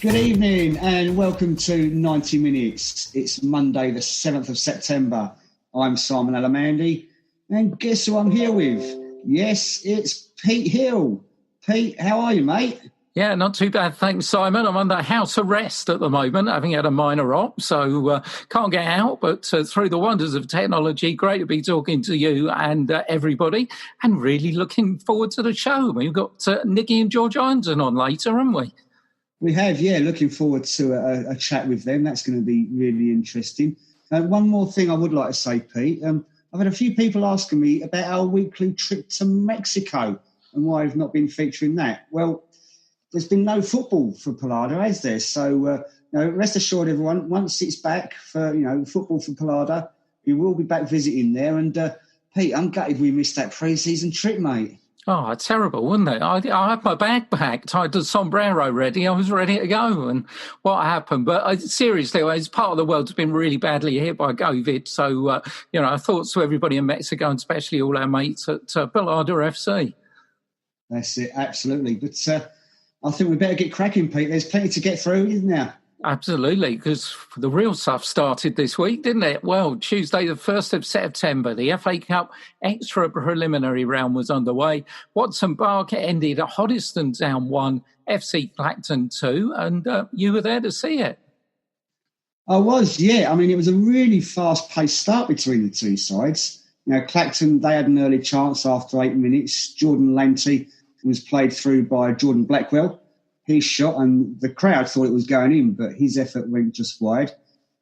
Good evening and welcome to 90 Minutes. It's Monday the 7th of September. I'm Simon Alamandy and guess who I'm here with? Yes, it's Pete Hill. Pete, how are you, mate? Yeah, not too bad, thanks, Simon. I'm under house arrest at the moment, having had a minor op, so can't get out. But through the wonders of technology, great to be talking to you and everybody, and really looking forward to the show. We've got Nicky and George Ironton on later, haven't we? We have, yeah. Looking forward to a chat with them. That's going to be really interesting. One more thing I would like to say, Pete. I've had a few people asking me about our weekly trip to Mexico and why I've not been featuring that. Well, there's been no football for Palada, has there? So, rest assured, everyone, once it's back for, football for Palada, we will be back visiting there. And, Pete, I'm gutted we missed that pre-season trip, mate. Oh, terrible, wasn't it? I had my bag packed, I had the sombrero ready, I was ready to go, and what happened? But seriously, as part of the world has been really badly hit by COVID, so, thoughts to everybody in Mexico, and especially all our mates at Palada FC. That's it, absolutely. But I think we better get cracking, Pete. There's plenty to get through, isn't there? Absolutely, because the real stuff started this week, didn't it? Well, Tuesday, the 1st of September, the FA Cup extra preliminary round was underway. Watson Park ended at Hoddesdon down 1, FC Clacton 2, and you were there to see it. I was, yeah. I mean, it was a really fast-paced start between the two sides. Clacton, they had an early chance after 8 minutes. Jordan Lanty was played through by Jordan Blackwell. He shot and the crowd thought it was going in, but his effort went just wide.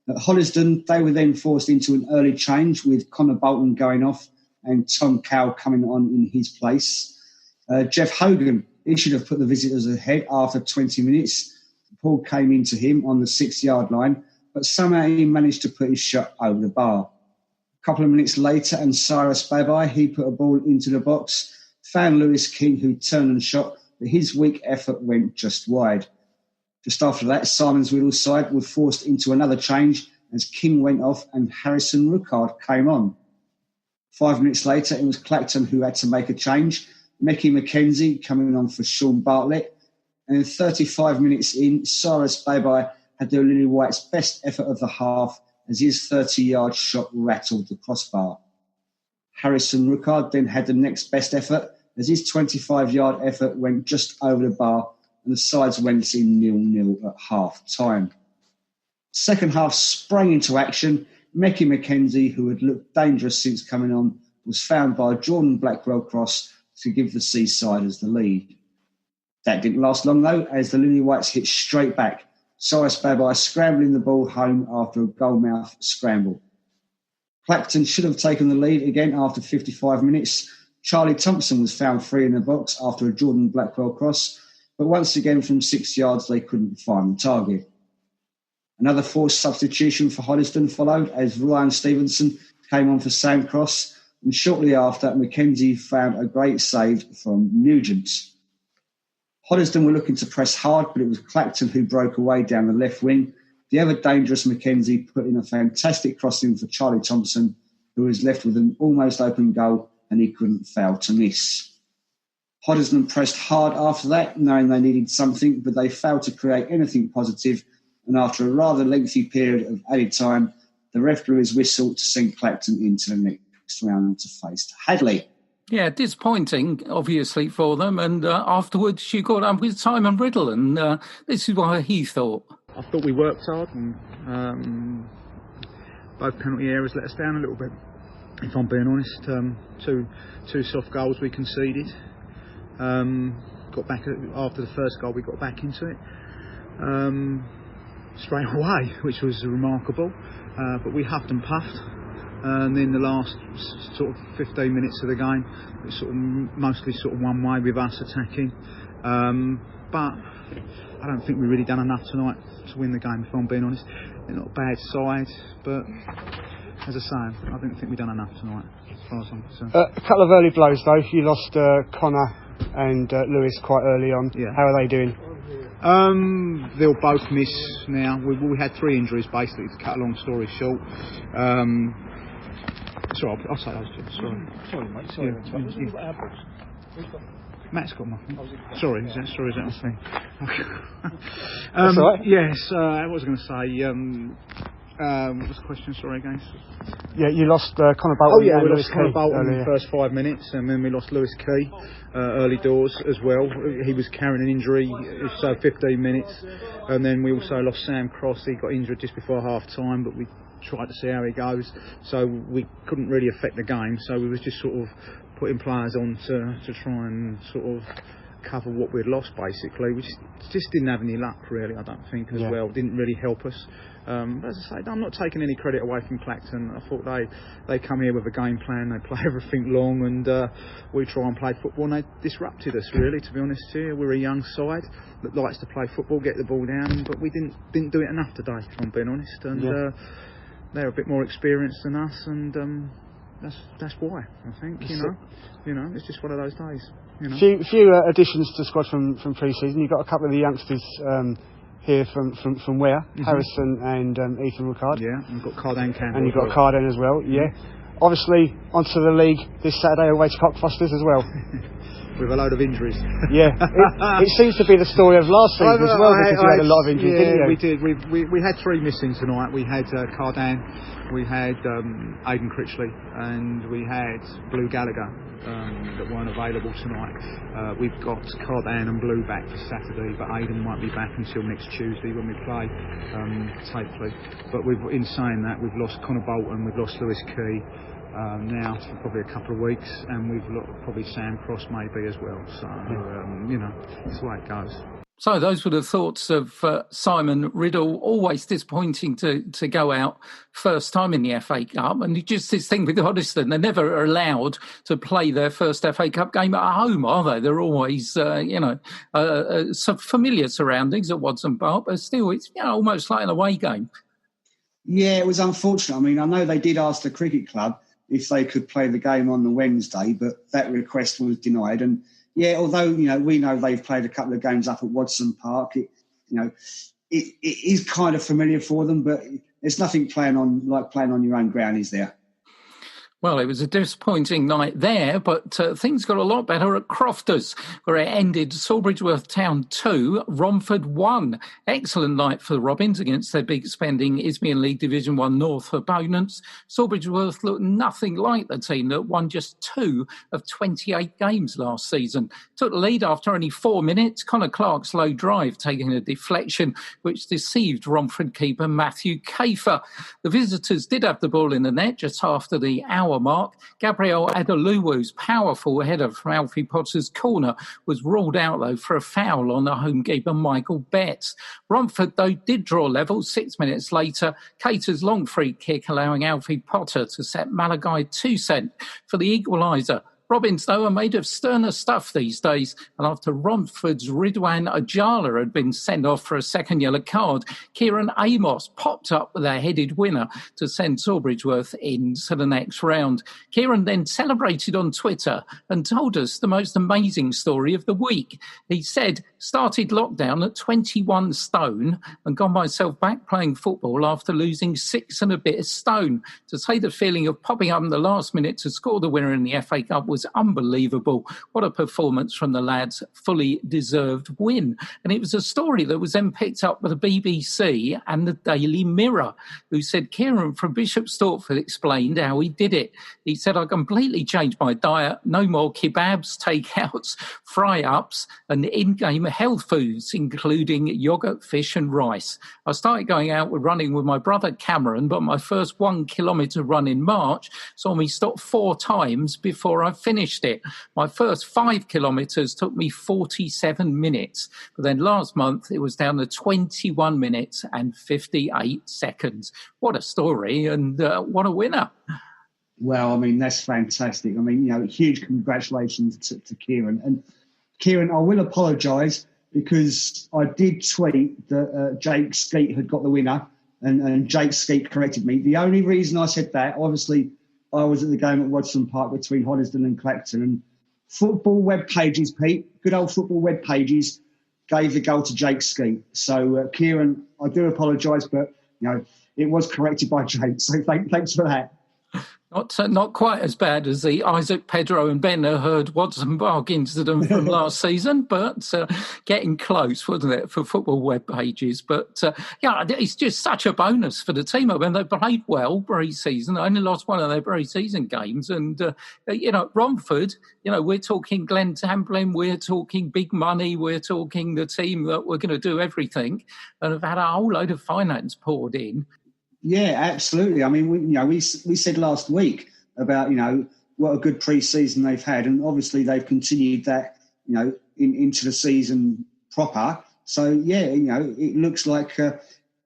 At Hoddesdon, they were then forced into an early change with Connor Bolton going off and Tom Cowell coming on in his place. Jeff Hogan, he should have put the visitors ahead after 20 minutes. Paul came into him on the 6-yard line, but somehow he managed to put his shot over the bar. A couple of minutes later, and Cyrus Babai, he put a ball into the box, found Lewis King, who turned and shot, but his weak effort went just wide. Just after that, Simon's Whittle side were forced into another change as King went off and Harrison Ruckard came on. 5 minutes later, it was Clacton who had to make a change. Mickey McKenzie coming on for Sean Bartlett. And 35 minutes in, Cyrus Babai had the Lily White's best effort of the half as his 30-yard shot rattled the crossbar. Harrison Ruckard then had the next best effort as his 25-yard effort went just over the bar and the sides went in 0-0 at half-time. Second half sprang into action. Mickey McKenzie, who had looked dangerous since coming on, was found by Jordan Blackwell cross to give the Seasiders the lead. That didn't last long, though, as the Lily Whites hit straight back. Cyrus Babai scrambling the ball home after a goalmouth scramble. Clacton should have taken the lead again after 55 minutes. Charlie Thompson was found free in the box after a Jordan Blackwell cross, but once again from 6 yards they couldn't find the target. Another forced substitution for Hoddesdon followed as Ryan Stevenson came on for Sam Cross, and shortly after McKenzie found a great save from Nugent. Hoddesdon were looking to press hard, but it was Clacton who broke away down the left wing. The ever dangerous McKenzie put in a fantastic crossing for Charlie Thompson, who was left with an almost open goal and he couldn't fail to miss. Hoddesdon pressed hard after that, knowing they needed something, but they failed to create anything positive, and after a rather lengthy period of added time, the ref blew his whistle to send Clacton into the next round to face Hadley. Yeah, disappointing, obviously, for them, and afterwards you got up with Simon Riddle, and this is what he thought. I thought we worked hard, and both penalty areas let us down a little bit. If I'm being honest, two soft goals we conceded. Got back after the first goal, we got back into it straight away, which was remarkable. But we huffed and puffed, and in the last sort of 15 minutes of the game, it was mostly one way with us attacking. But I don't think we really done enough tonight to win the game. If I'm being honest, they're not a bad side, but as I say, I didn't think we've done enough tonight, as far as I'm concerned. A couple of early blows, though. You lost Connor and Lewis quite early on. Yeah. How are they doing? They'll both miss now. We had 3 injuries, basically, to cut a long story short. Sorry, I'll say those two. Sorry, mate. Sorry. Yeah. Matt's got my thing. Sorry, is that my thing? That's all right. Yes, I was going to say. What was the question? Sorry, again. Yeah, you lost Connor Bolton. Oh yeah, we Lewis lost Connor Key Bolton in earlier. the first 5 minutes, and then we lost Lewis Key early doors as well. He was carrying an injury, so 15 minutes, and then we also lost Sam Cross. He got injured just before half time, but we tried to see how he goes, so we couldn't really affect the game. So we was just sort of putting players on to try and sort of cover what we'd lost, basically. We just didn't have any luck, really, I don't think, as well. Didn't really help us. But as I say, I'm not taking any credit away from Clacton. I thought they come here with a game plan, they play everything long, and we try and play football, and they disrupted us, really, to be honest here. We're a young side that likes to play football, get the ball down, but we didn't do it enough today, if I'm being honest. And they're a bit more experienced than us, and that's why, I think, you know, it's just one of those days. You know. Few additions to the squad from pre-season. You've got a couple of the youngsters here from Ware, Harrison and Ethan Ricard. Yeah, and you've got Cardan Campbell. And you've got Cardan as well, yeah. Obviously, onto the league this Saturday away to Cockfosters as well. With a load of injuries. Yeah, it seems to be the story of last season as well, because you had a lot of injuries, didn't you? We did. We had three missing tonight. We had Cardan, we had Aidan Critchley, and we had Blue Gallagher that weren't available tonight. We've got Cardan and Blue back for Saturday, but Aidan won't be back until next Tuesday when we play safely. But in saying that, we've lost Connor Bolton, we've lost Lewis Key. Now for probably a couple of weeks, and we've lost probably Sam Cross maybe as well. So you know, it's the way it goes. So those were the thoughts of Simon Riddle. Always disappointing to go out first time in the FA Cup, and just this thing with Hoddesdon, they're never allowed to play their first FA Cup game at home, are they? They're always some familiar surroundings at Watson Park, but still it's almost like an away game. Yeah, it was unfortunate. I mean, I know they did ask the cricket club if they could play the game on the Wednesday, but that request was denied. And although we know they've played a couple of games up at Watson Park, it is kind of familiar for them, but there's nothing playing on your own ground, is there? Well, it was a disappointing night there, but things got a lot better at Crofters, where it ended Sawbridgeworth Town 2, Romford 1. Excellent night for the Robins against their big spending Isthmian League Division 1 North opponents. Sawbridgeworth looked nothing like the team that won just 2 of 28 games last season. Took the lead after only 4 minutes. Connor Clark's low drive taking a deflection, which deceived Romford keeper Matthew Kafer. The visitors did have the ball in the net just after the hour mark. Gabriel Adoluwu's powerful header from Alfie Potter's corner was ruled out, though, for a foul on the home keeper Michael Betts. Romford, though, did draw level 6 minutes later. Cater's long free kick allowing Alfie Potter to set Malagai Toussaint for the equaliser. Robins, though, are made of sterner stuff these days, and after Romford's Ridwan Ajala had been sent off for a second yellow card, Kieran Amos popped up with a headed winner to send Sawbridgeworth into the next round. Kieran then celebrated on Twitter and told us the most amazing story of the week. He said, started lockdown at 21 stone and got myself back playing football after losing 6 and a bit stone. To say the feeling of popping up in the last minute to score the winner in the FA Cup was unbelievable. What a performance from the lads. Fully deserved win. And it was a story that was then picked up by the BBC and the Daily Mirror, who said Kieran from Bishop Stortford explained how he did it. He said, I completely changed my diet. No more kebabs, takeouts, fry-ups and in-game health foods, including yoghurt, fish and rice. I started going out with running with my brother Cameron, but my first 1 kilometre run in March saw me stop 4 times before I finished it. My first 5 kilometres took me 47 minutes, but then last month it was down to 21 minutes and 58 seconds. What a story, and what a winner. Well, I mean, that's fantastic. I mean, huge congratulations to Kieran. And Kieran, I will apologise because I did tweet that Jake Skeet had got the winner, and Jake Skeet corrected me. The only reason I said that, obviously, I was at the game at Watson Park between Hoddesdon and Clacton, and football web pages, Pete, good old football web pages, gave the goal to Jake Skeet. So, Kieran, I do apologise, but it was corrected by Jake. So thanks for that. Not quite as bad as the Isaac, Pedro and Ben Hurd Watson Park incident from last season, but getting close, wasn't it, for football web pages? But it's just such a bonus for the team. I mean, they played well pre-season. They only lost one of their pre-season games. And, Romford, we're talking Glenn Tamplin, we're talking big money, we're talking the team that we're going to do everything, and have had a whole load of finance poured in. Yeah, absolutely. I mean, we said last week about, what a good pre-season they've had. And obviously they've continued that, into the season proper. So, it looks like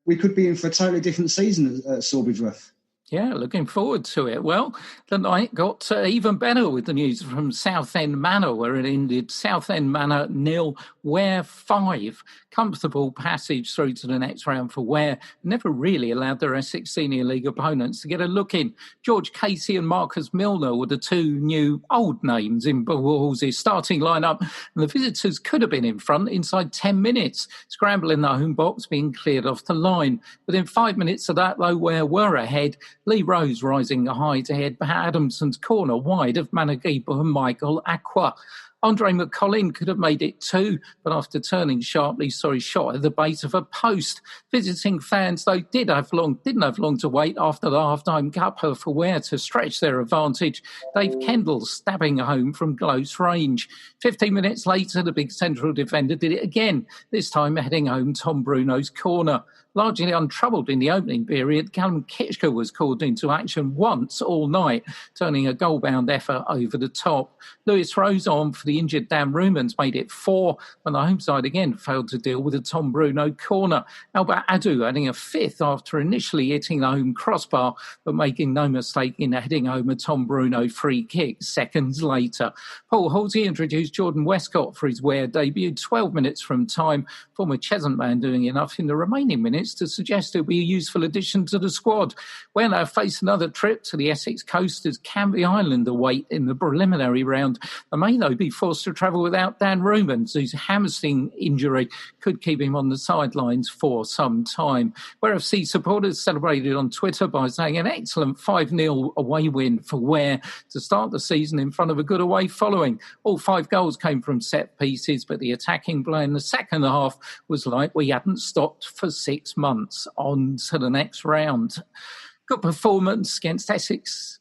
we could be in for a totally different season at Sawbridgeworth. Yeah, looking forward to it. Well, the night got even better with the news from Southend Manor, where it ended Southend Manor 0, Ware 5. Comfortable passage through to the next round for Ware. Never really allowed their Essex Senior League opponents to get a look in. George Casey and Marcus Milner were the two new old names in Wolves' starting lineup, and the visitors could have been in front inside 10 minutes. Scramble in the home box being cleared off the line. Within 5 minutes of that, though, Ware were ahead. Lee Rose rising high to head Adamson's corner wide of Manor keeper Michael Aqua. Andre McCollin could have made it 2, but after turning sharply, saw his shot at the base of a post. Visiting fans, though, didn't have long to wait after the half-time cuppa for Ware to stretch their advantage. Dave Kendall stabbing home from close range. 15 minutes later, the big central defender did it again, this time heading home Tom Bruno's corner. Largely untroubled in the opening period, Callum Kitchker was called into action once all night, turning a goal-bound effort over the top. Lewis Rose on for the injured Dan Rumans made it 4, and the home side again failed to deal with a Tom Bruno corner. Albert Adu adding a 5th after initially hitting the home crossbar, but making no mistake in heading home a Tom Bruno free kick seconds later. Paul Halsey introduced Jordan Westcott for his Ware debut 12 minutes from time, former Cheshunt man doing enough in the remaining minutes to suggest it would be a useful addition to the squad. We'll now face another trip to the Essex coast as Canvey Island await in the preliminary round. They may, though, be forced to travel without Dan Rumans, whose hamstring injury could keep him on the sidelines for some time. Ware FC supporters celebrated on Twitter by saying an excellent 5-0 away win for Ware to start the season in front of a good away following. All 5 goals came from set pieces, but the attacking play in the second half was like we hadn't stopped for 6 months. On to the next round. Good performance against Essex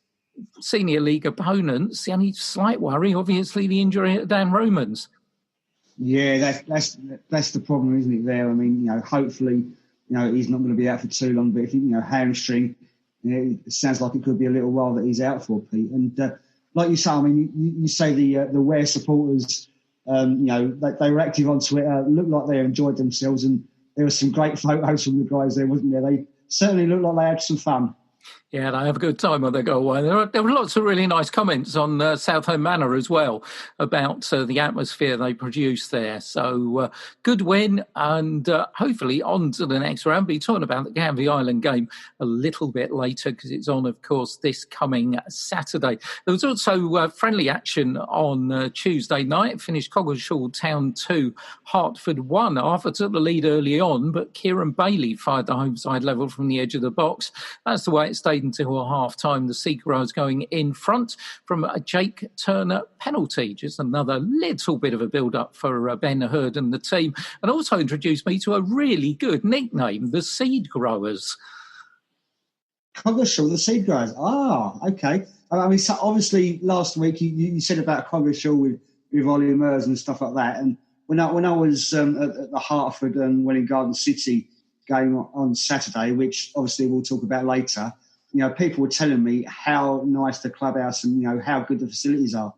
Senior League opponents. The only slight worry, obviously, the injury at Dan Rumans. Yeah, that's the problem, isn't it? There, I mean, hopefully, he's not going to be out for too long. But if hamstring, it sounds like it could be a little while that he's out for, Pete. And like you say, I mean, you say the Ware supporters, they were active on Twitter, looked like they enjoyed themselves, and there were some great photos from the guys there, wasn't there? They certainly looked like they had some fun. Yeah, they have a good time when they go away. There were lots of really nice comments on Southend Manor as well about the atmosphere they produced there. So good win, and hopefully on to the next round. Be talking about the Canvey Island game a little bit later because it's on, of course, this coming Saturday. There was also friendly action on Tuesday night. Finished Coggeshall Town 2, Hertford 1. Arthur took the lead early on, but Kieran Bailey fired the home side level from the edge of the box. That's the way it stayed until half-time. The Seagrowers going in front from a Jake Turner penalty. Just another little bit of a build-up for Ben Hurd and the team. And also introduced me to a really good nickname, the Seed Growers. Coggeshall, the Seed Growers. Ah, OK. I mean, so obviously last week you said about Coggeshall with Ollie Mers and stuff like that. And when I was at the Hertford and Welwyn Garden City game on Saturday, which obviously we'll talk about later, people were telling me how nice the clubhouse and, how good the facilities are.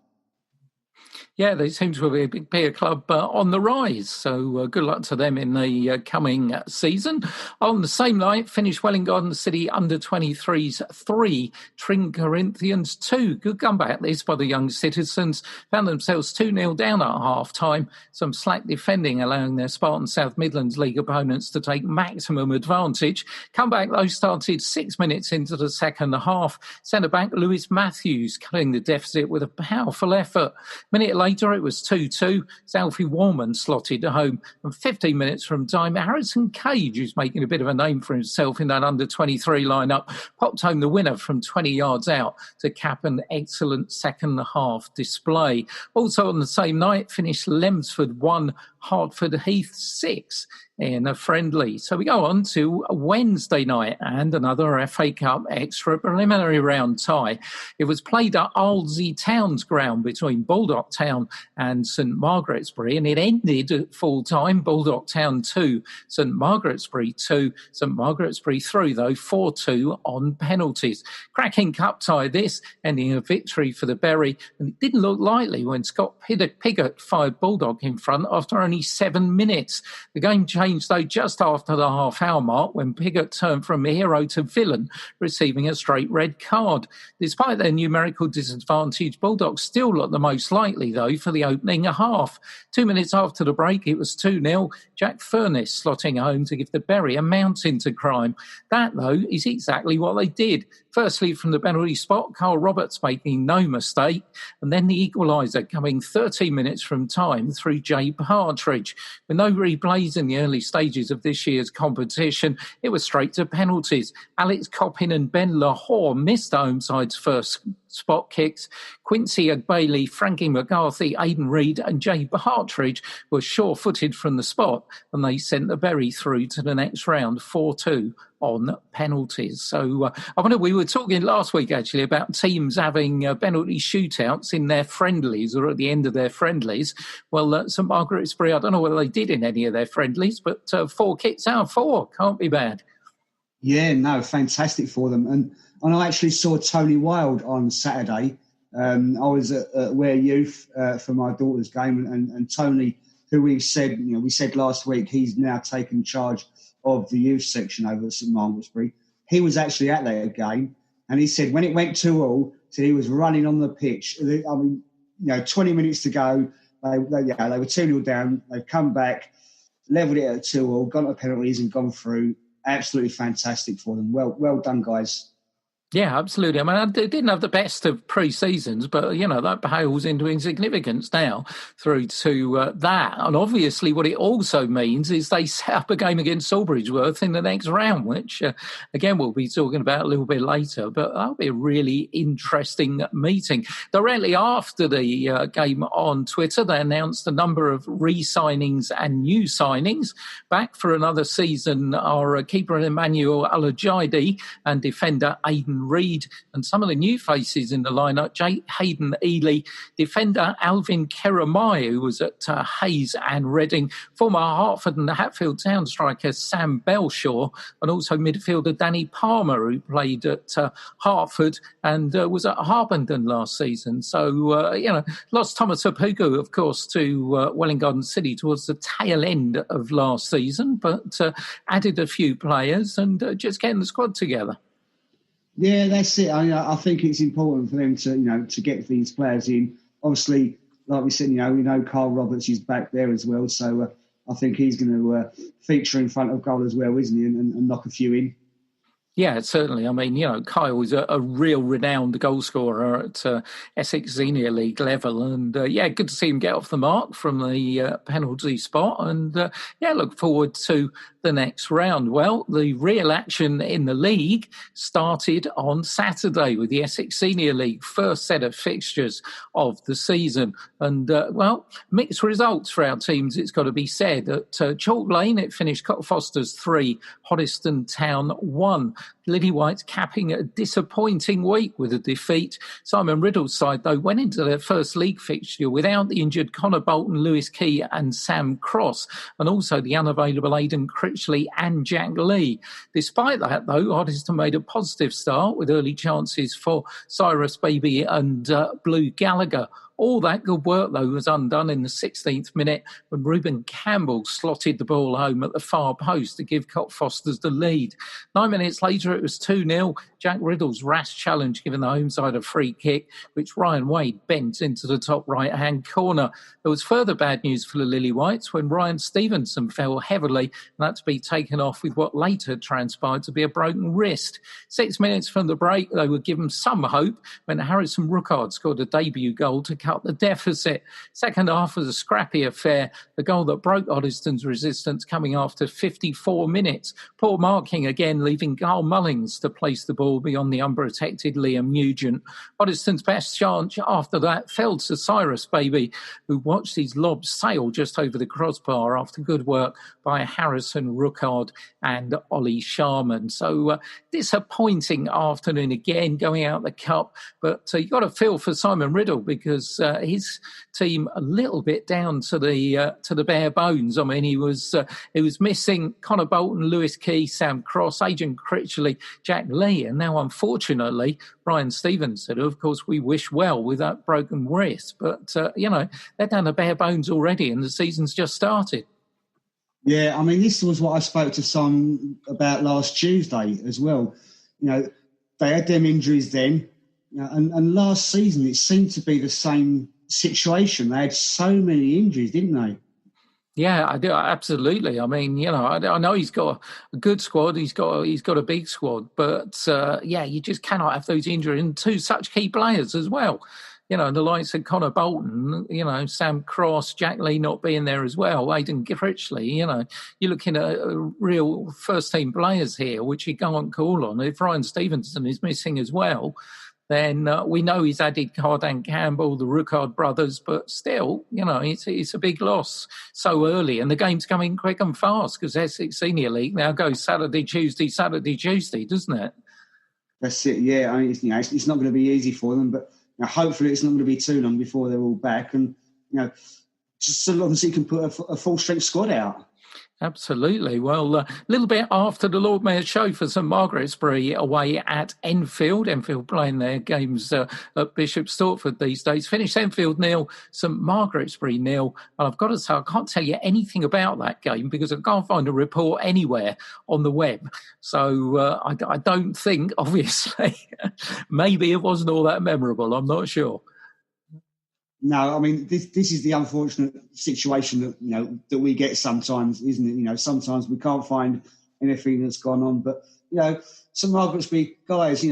Yeah, they seem to be a big peer club on the rise. So good luck to them in the coming season. On the same night, finished Welwyn Garden City under-23s 3, Tring Corinthians 2. Good comeback this by the young citizens. Found themselves 2-0 down at half-time. Some slack defending, allowing their Spartan South Midlands League opponents to take maximum advantage. Comeback, though, started 6 minutes into the second half. Centre-back Lewis Matthews cutting the deficit with a powerful effort. Minute later, it was 2-2. Alfie Warman slotted home. And 15 minutes from time, Harrison Cage, who's making a bit of a name for himself in that under-23 lineup, popped home the winner from 20 yards out to cap an excellent second-half display. Also on the same night, finished Lemsford 1, Hertford Heath 6 in a friendly. So we go on to Wednesday night and another FA Cup extra preliminary round tie. It was played at Arlesey Town's ground between Baldock Town and St Margaret's-Bury, and it ended at full time, Baldock Town 2, St Margaret's-Bury 2, St Margaret's-Bury through though 4-2 on penalties. Cracking cup tie this, ending a victory for the Bury, and it didn't look likely when Scott Piggott fired Baldock in front after only 7 minutes. The game changed though just after the half-hour mark when Piggott turned from hero to villain, receiving a straight red card. Despite their numerical disadvantage, Bulldogs still looked the most likely though for the opening half. 2 minutes after the break, it was 2-0. Jack Furness slotting home to give the Bury a mountain to climb. That though is exactly what they did. Firstly, from the penalty spot, Carl Roberts making no mistake, and then the equaliser coming 13 minutes from time through Jay Partridge. With no replays in the early stages of this year's competition, it was straight to penalties. Alex Coppin and Ben Lahore missed the home side's first spot kicks. Quincy Agbailey, Frankie McCarthy, Aidan Reid and Jay Partridge were sure-footed from the spot, and they sent the Bury through to the next round 4-2 on penalties. So I wonder, we were talking last week actually about teams having penalty shootouts in their friendlies or at the end of their friendlies. Well, St Margaret's-Bury, I don't know whether they did in any of their friendlies, but 4 kicks out of 4 can't be bad. Yeah, no, fantastic for them. And I actually saw Tony Wild on Saturday. I was at Ware Youth for my daughter's game, and Tony, who we said last week, he's now taken charge of the youth section over at St Margaret's-Bury. He was actually at that game, and he said when it went 2-2, so he was running on the pitch. I mean, 20 minutes to go, they were 2-0 down. They've come back, levelled it at 2-2, gone to penalties and gone through. Absolutely fantastic for them. Well done, guys. Yeah, absolutely. I mean, I didn't have the best of pre-seasons, but, that pales into insignificance now through to that. And obviously what it also means is they set up a game against Salisbury-Worth in the next round, which, again, we'll be talking about a little bit later. But that'll be a really interesting meeting. Directly after the game on Twitter, they announced a number of re-signings and new signings. Back for another season are keeper Emmanuel Alajidi and defender Aidan Reid, and some of the new faces in the lineup: Hayden Ely, defender Alvin Keramai, who was at Hayes and Reading, former Hertford and Hatfield Town striker Sam Belshaw, and also midfielder Danny Palmer, who played at Hertford and was at Harpenden last season. So, lost Thomas Apuku, of course, to Welwyn Garden City towards the tail end of last season, but added a few players and just getting the squad together. Yeah, that's it. I think it's important for them to get these players in. Obviously, like we said, we know Carl Roberts is back there as well, so I think he's going to feature in front of goal as well, isn't he, and knock a few in. Yeah, certainly. I mean, Kyle is a real renowned goal scorer at Essex Senior League level. And, good to see him get off the mark from the penalty spot. And, look forward to the next round. Well, the real action in the league started on Saturday with the Essex Senior League first set of fixtures of the season. And, mixed results for our teams, it's got to be said. At Chalk Lane, it finished Cockfosters 3, Hoddesdon Town 1. Lily White's capping a disappointing week with a defeat. Simon Riddle's side, though, went into their first league fixture without the injured Connor Bolton, Lewis Key and Sam Cross, and also the unavailable Aidan Critchley and Jack Lee. Despite that, though, Hoddesdon made a positive start with early chances for Cyrus Baby and Blue Gallagher. All that good work, though, was undone in the 16th minute when Reuben Campbell slotted the ball home at the far post to give Cockfosters the lead. 9 minutes later, it was 2-0. Jack Riddle's rash challenge giving the home side a free kick, which Ryan Wade bent into the top right-hand corner. There was further bad news for the Lily Whites when Ryan Stevenson fell heavily and had to be taken off with what later transpired to be a broken wrist. 6 minutes from the break, they were given some hope when Harrison Rookard scored a debut goal to come up the deficit. Second half was a scrappy affair. The goal that broke Oddiston's resistance coming after 54 minutes. Poor marking again, leaving Carl Mullings to place the ball beyond the unprotected Liam Nugent. Oddiston's best chance after that fell to Cyrus Baby, who watched his lob sail just over the crossbar after good work by Harrison Rookard and Ollie Sharman. So disappointing afternoon again, going out the cup. But you've got to feel for Simon Riddle because his team a little bit down to the bare bones. I mean, he was missing Connor Bolton, Lewis Key, Sam Cross, Adrian Critchley, Jack Lee, and now unfortunately Brian Stevenson, who of course we wish well with that broken wrist. But they're down to bare bones already, and the season's just started. Yeah, I mean, this was what I spoke to Simon about last Tuesday as well. They had them injuries then, and last season it seemed to be the same situation. They had so many injuries, didn't they? Yeah, I do, absolutely. I mean, I know he's got a good squad. He's got a big squad, but you just cannot have those injuries and two such key players as well. The likes of Connor Bolton, Sam Cross, Jack Lee not being there as well, Aidan Critchley, you're looking at real first-team players here, which you can't call on. If Ryan Stevenson is missing as well, then we know he's added Cardan Campbell, the Rookard brothers, but still, it's a big loss so early. And the game's coming quick and fast because Essex Senior League now goes Saturday, Tuesday, doesn't it? That's it, yeah. I mean, it's not going to be easy for them, but hopefully it's not going to be too long before they're all back. And, just so long as he can put a full-strength squad out. Absolutely. Well, a little bit after the Lord Mayor's show for St Margaret's-Bury away at Enfield. Enfield playing their games at Bishop Stortford these days. Finished Enfield 0, St Margaret's-Bury 0. And I've got to say, I can't tell you anything about that game because I can't find a report anywhere on the web. So I don't think, obviously, maybe it wasn't all that memorable. I'm not sure. No, I mean, this is the unfortunate situation that, that we get sometimes, isn't it? Sometimes we can't find anything that's gone on. But, St Margaret's-Bury guys,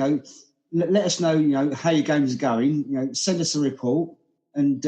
let us know, how your games are going. Send us a report and,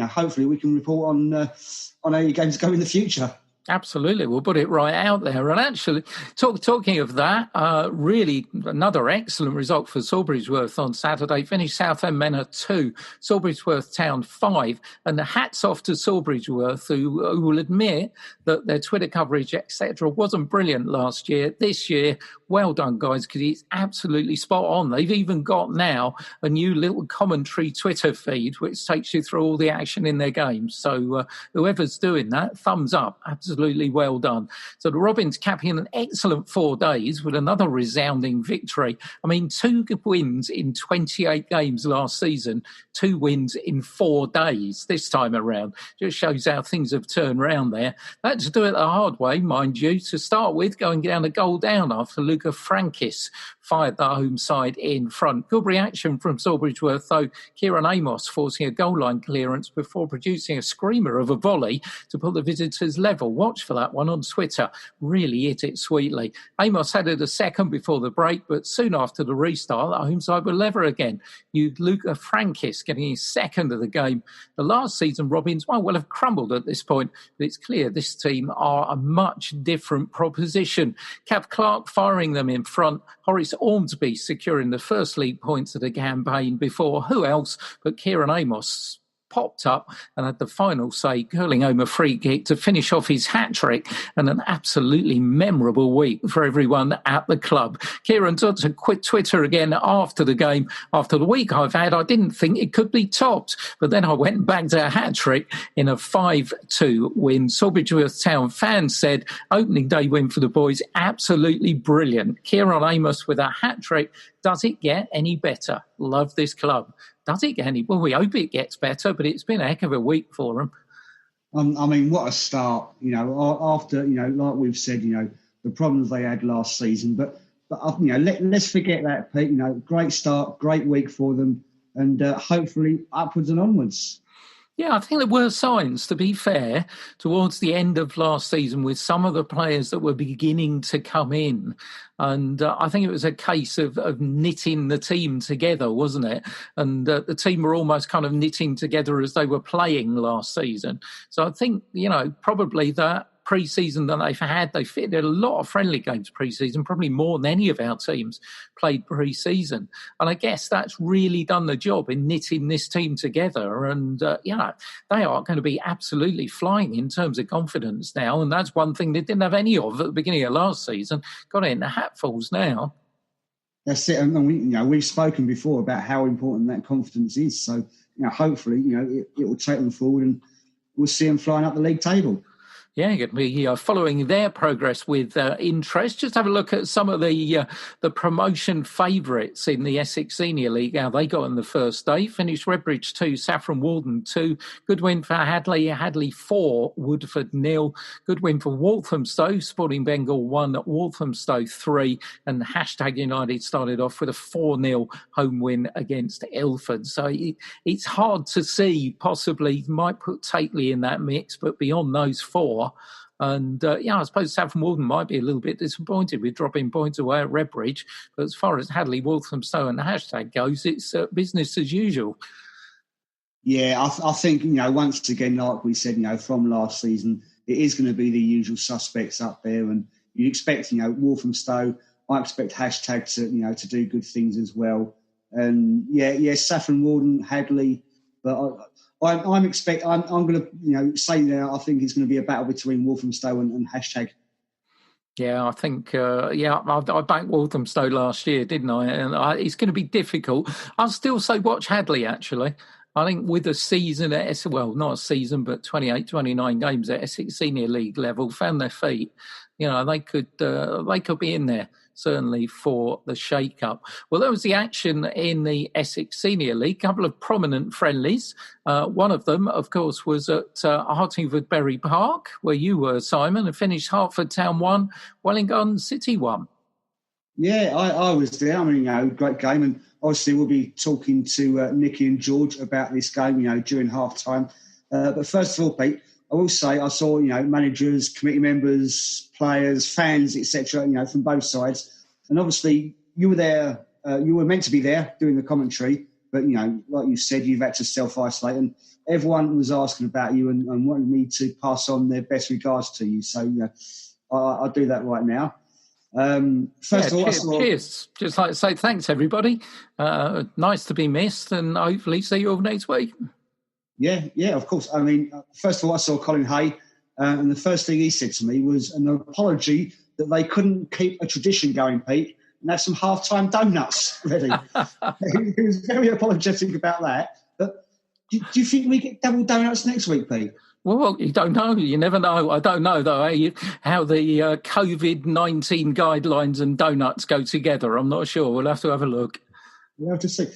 hopefully we can report on how your games go in the future. Absolutely. We'll put it right out there. And actually, talking of that, really another excellent result for Salisbury's on Saturday. Finished Southend Men 2, Salisbury's Town 5. And the hats off to Salisbury's who will admit that their Twitter coverage, etc., wasn't brilliant last year. This year, well done, guys, because it's absolutely spot on. They've even got now a new little commentary Twitter feed, which takes you through all the action in their games. So whoever's doing that, thumbs up. Absolutely well done. So the Robins capping an excellent 4 days with another resounding victory. I mean, 2 wins in 28 games last season, 2 wins in 4 days this time around. Just shows how things have turned round there. They had to do it the hard way, mind you. To start with, going down a goal down after Luca Frankis fired the home side in front. Good reaction from Salisbury's though. Kieran Amos forcing a goal line clearance before producing a screamer of a volley to put the visitors level. Watch for that one on Twitter. Really hit it sweetly. Amos headed a second before the break, but soon after the restart, the home side were level again. Luca Frankis getting his second of the game. The last season, Robins will have crumbled at this point, but it's clear this team are a much different proposition. Cav Clark firing them in front. Horace Ormsby securing the first league points of the campaign before who else but Kieran Amos popped up and had the final say, curling home a free kick to finish off his hat-trick, and an absolutely memorable week for everyone at the club. Kieran Dodson quit Twitter again after the game. After the week I've had, I didn't think it could be topped, but then I went back to a hat-trick in a 5-2 win. Salisbury Town fans said, opening day win for the boys, absolutely brilliant. Kieran Amos with a hat-trick. Does it get any better? Love this club. Does it get any? Well, we hope it gets better, but it's been a heck of a week for them. I mean, what a start, after, like we've said, the problems they had last season. But let's forget that, Pete. Great start, great week for them, and hopefully upwards and onwards. Yeah, I think there were signs, to be fair, towards the end of last season with some of the players that were beginning to come in. And I think it was a case of knitting the team together, wasn't it? And the team were almost kind of knitting together as they were playing last season. So I think, probably that pre-season that they fitted a lot of friendly games pre-season, probably more than any of our teams played pre-season. And I guess that's really done the job in knitting this team together. And, they are going to be absolutely flying in terms of confidence now. And that's one thing they didn't have any of at the beginning of last season. Got it in the hatfuls now. That's it. And we've spoken before about how important that confidence is. So, hopefully, it will take them forward and we'll see them flying up the league table. Yeah, going to be following their progress with interest. Just have a look at some of the promotion favourites in the Essex Senior League, how they got on the first day. Finished Redbridge 2, Saffron Walden 2. Good win for Hadley 4, Woodford 0. Good win for Walthamstow, Sporting Bengal 1, Walthamstow 3. And Hashtag United started off with a 4-0 home win against Ilford. So it's hard to see, possibly might put Takeley in that mix, but beyond those four. And, I suppose Saffron Walden might be a little bit disappointed with dropping points away at Redbridge. But as far as Hadley, Walthamstow and the Hashtag goes, it's business as usual. Yeah, I think, once again, like we said, from last season, it is going to be the usual suspects up there. And you expect, Walthamstow, I expect Hashtag to do good things as well. And, Saffron Walden, Hadley, but I'm going to say now I think it's going to be a battle between Walthamstow and Hashtag. Yeah, I think, I backed Walthamstow last year, didn't I? And it's going to be difficult. I'll still say watch Hadley, actually. I think with a season at not a season, but 28, 29 games at Essex Senior League level, found their feet. They could be in there, certainly, for the shake-up. Well, that was the action in the Essex Senior League. A couple of prominent friendlies. One of them, of course, was at Hartingford Berry Park, where you were, Simon, and finished Hertford Town 1, Welwyn Garden City 1. Yeah, I was there. Great game. And obviously we'll be talking to Nicky and George about this game, during half-time. But first of all, Pete, I will say I saw, managers, committee members, players, fans, etc., from both sides. And obviously you were there, you were meant to be there doing the commentary, but, like you said, you've had to self-isolate and everyone was asking about you and wanted me to pass on their best regards to you. So, I'll do that right now. First of all, cheers. Just like to say thanks, everybody. Nice to be missed and hopefully see you all next week. Yeah, of course. First of all, I saw Colin Hay, and the first thing he said to me was an apology that they couldn't keep a tradition going, Pete, and have some half-time donuts ready. He was very apologetic about that. But do you think we get double donuts next week, Pete? Well, you don't know. You never know. I don't know, though, how the COVID-19 guidelines and donuts go together. I'm not sure. We'll have to have a look. We'll have to see.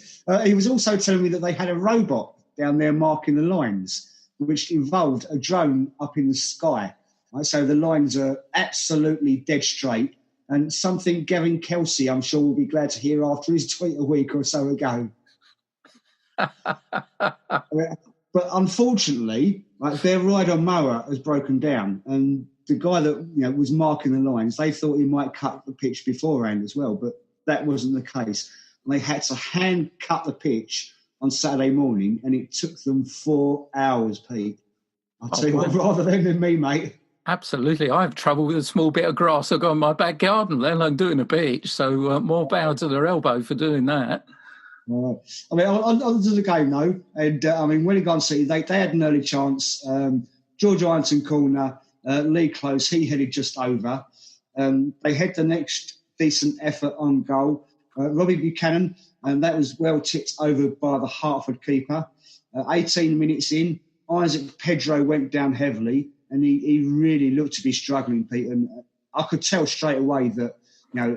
He was also telling me that they had a robot down there marking the lines, which involved a drone up in the sky. Right? So the lines are absolutely dead straight. And something Gavin Kelsey, I'm sure, will be glad to hear after his tweet a week or so ago. But unfortunately, their rider mower has broken down. And the guy that was marking the lines, they thought he might cut the pitch beforehand as well. But that wasn't the case. And they had to hand cut the pitch on Saturday morning, and it took them 4 hours, Pete. I'll tell you what, rather than me, mate. Absolutely. I have trouble with a small bit of grass I've got in my back garden, let alone doing a pitch. So more power to their elbow for doing that. On to the game, though. And, Welwyn Garden City, they had an early chance. George Ironton corner, Lee Close, he headed just over. They had the next decent effort on goal. Robbie Buchanan, and that was well tipped over by the Hertford keeper. 18 minutes in, Isaac Pedro went down heavily, and he really looked to be struggling, Pete. And I could tell straight away that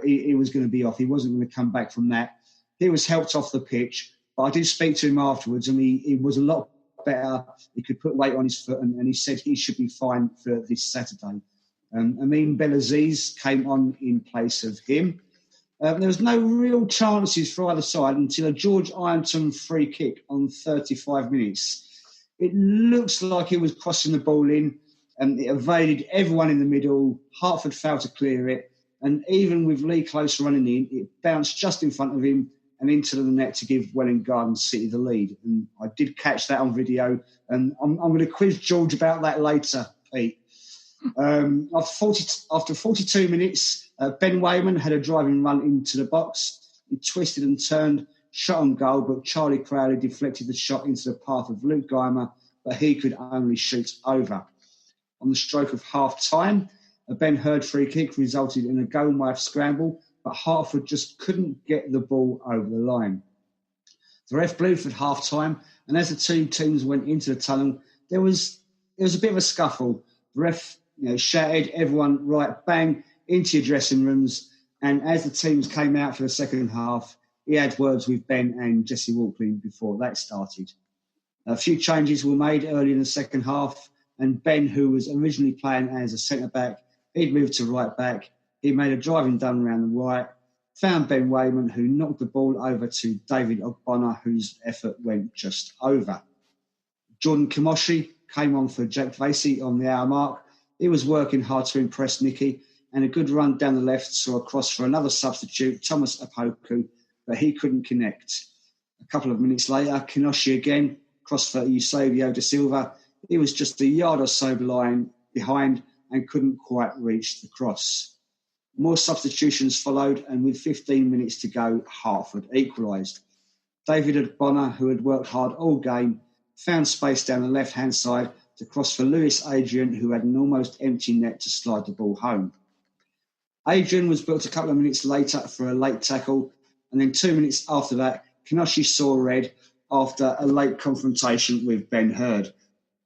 he was going to be off. He wasn't going to come back from that. He was helped off the pitch, but I did speak to him afterwards, and he was a lot better. He could put weight on his foot, and he said he should be fine for this Saturday. Amin Belaziz came on in place of him. There was no real chances for either side until a George Ironton free kick on 35 minutes. It looks like it was crossing the ball in, and it evaded everyone in the middle. Hartford failed to clear it, and even with Lee Close running in, it bounced just in front of him and into the net to give Welwyn Garden City the lead. And I did catch that on video, and I'm going to quiz George about that later, Pete. After 42 minutes, Ben Wayman had a driving run into the box. He twisted and turned, shot on goal, but Charlie Crowley deflected the shot into the path of Luke Geimer, but he could only shoot over. On the stroke of half-time, a Ben Hurd free kick resulted in a goal-wide scramble, but Hartford just couldn't get the ball over the line. The ref blew for half-time, and as the two teams went into the tunnel, there was a bit of a scuffle. The ref shouted, "Everyone right bang," into your dressing rooms, and as the teams came out for the second half, he had words with Ben and Jesse Walkley before that started. A few changes were made early in the second half, and Ben, who was originally playing as a centre-back, he'd moved to right-back. He made a driving done around the right, found Ben Wayman, who knocked the ball over to David Ogbonna, whose effort went just over. Jordan Kimoshi came on for Jack Vasey on the hour mark. He was working hard to impress Nicky, and a good run down the left saw a cross for another substitute, Thomas Apoku, but he couldn't connect. A couple of minutes later, Kinoshi again, cross for Eusebio da Silva. He was just a yard or so behind and couldn't quite reach the cross. More substitutions followed, and with 15 minutes to go, Hartford equalised. David Ogbonna, who had worked hard all game, found space down the left-hand side to cross for Lewis Adrian, who had an almost empty net to slide the ball home. Adrian was booked a couple of minutes later for a late tackle, and then 2 minutes after that, Kinoshi saw red after a late confrontation with Ben Hurd.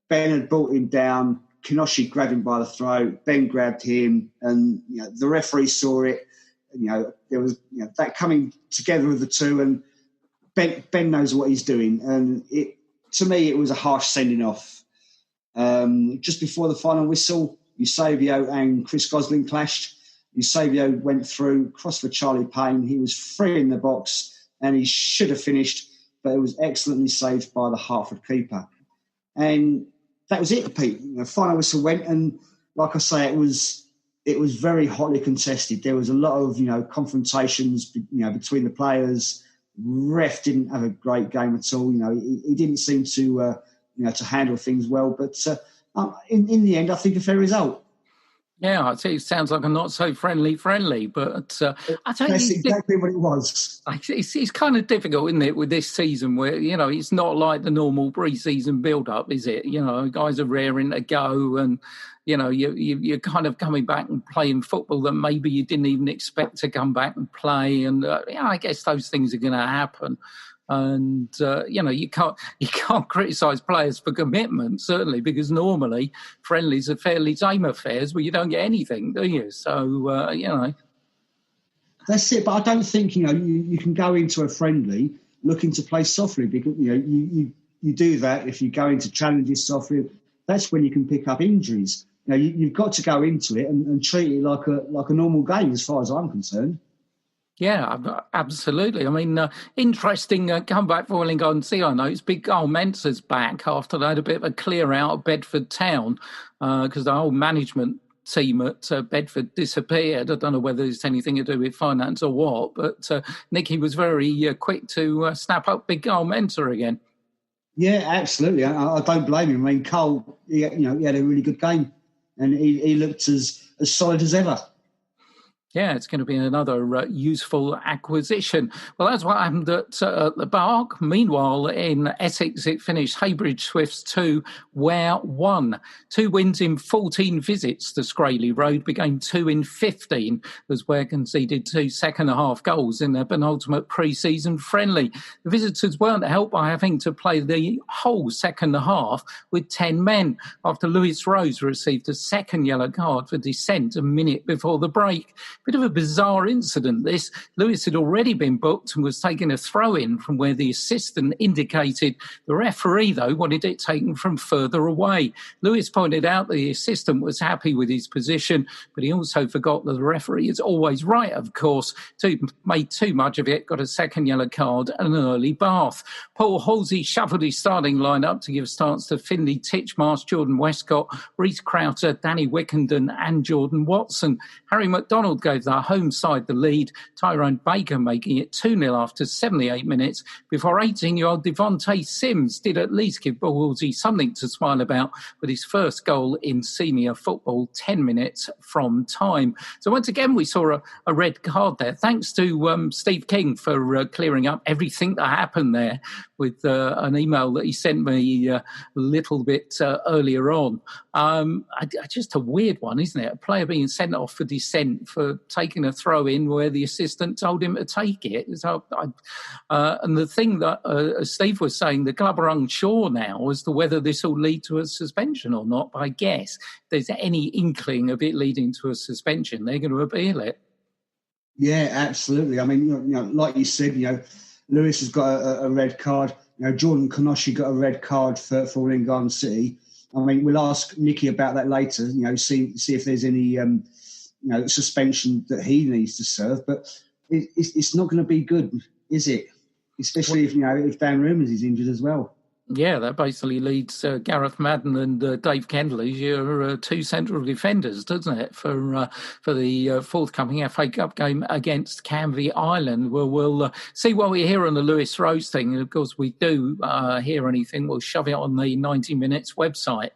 Ben had brought him down, Kinoshi grabbed him by the throat, Ben grabbed him, and the referee saw it. There was that coming together of the two, and Ben knows what he's doing. And to me, it was a harsh sending off. Just before the final whistle, Eusebio and Chris Gosling clashed. Eusebio went through, crossed for Charlie Payne. He was free in the box, and he should have finished, but it was excellently saved by the Hartford keeper. And that was it, Pete. Final whistle went, and like I say, it was very hotly contested. There was a lot of confrontations, between the players. Ref didn't have a great game at all. He didn't seem to to handle things well. But in the end, I think a fair result. Yeah, it sounds like a not so friendly, but I tell That's you, exactly what it was. It's kind of difficult, isn't it, with this season where it's not like the normal pre-season build-up, is it? Guys are raring to go, and you're kind of coming back and playing football that maybe you didn't even expect to come back and play, and I guess those things are going to happen. And you can't criticise players for commitment, certainly, because normally friendlies are fairly tame affairs where you don't get anything, do you? So that's it. But I don't think you can go into a friendly looking to play softly, because you do that if you go into challenges softly. That's when you can pick up injuries. You've got to go into it and treat it like a normal game, as far as I'm concerned. Yeah, absolutely. I mean, interesting comeback for Welwyn Garden City. I know it's Big Goal Mensa's back after they had a bit of a clear out of Bedford Town because the whole management team at Bedford disappeared. I don't know whether it's anything to do with finance or what, but Nicky was very quick to snap up Big Goal Mensa again. Yeah, absolutely. I don't blame him. I mean, Cole, he had a really good game, and he looked as solid as ever. Yeah, it's going to be another useful acquisition. Well, that's what happened at the Bark. Meanwhile, in Essex, it finished Heybridge Swifts 2, Ware 1. 2 wins in 14 visits to Scraley Road, became 2 in 15, as Ware conceded 2 second-half goals in their penultimate pre-season friendly. The visitors weren't helped by having to play the whole second half with 10 men, after Lewis Rose received a second yellow card for dissent a minute before the break. bit of a bizarre incident. This Lewis had already been booked and was taking a throw-in from where the assistant indicated. The referee, though, wanted it taken from further away. Lewis pointed out the assistant was happy with his position, but he also forgot that the referee is always right, of course. Made too much of it, got a second yellow card and an early bath. Paul Halsey shuffled his starting lineup to give starts to Finlay Titchmarsh, Jordan Westcott, Reece Crowther, Danny Wickenden and Jordan Watson. Harry McDonald gave the home side the lead, Tyrone Baker making it 2-0 after 78 minutes before 18-year-old Devontae Sims did at least give Halsey something to smile about with his first goal in senior football 10 minutes from time. So once again, we saw a red card there. Thanks to Steve King for clearing up everything that happened there with an email that he sent me a little bit earlier on. Just a weird one, isn't it? A player being sent off for dissent for taking a throw-in where the assistant told him to take it. So, and the thing that Steve was saying, the club are unsure now as to whether this will lead to a suspension or not. But I guess if there's any inkling of it leading to a suspension, they're going to appeal it. Yeah, absolutely. I mean, like you said, Lewis has got a red card. Jordan Kanoshi got a red card for Welwyn Garden City. I mean, we'll ask Nicky about that later. See if there's any suspension that he needs to serve. But it's not going to be good, is it? Especially if Dan Rumors is injured as well. Yeah, that basically leads Gareth Madden and Dave Kendall as your two central defenders, doesn't it, for the forthcoming FA Cup game against Canvey Island. We'll see what we hear on the Lewis Rose thing. And, of course, we do hear anything, we'll shove it on the 90 Minutes website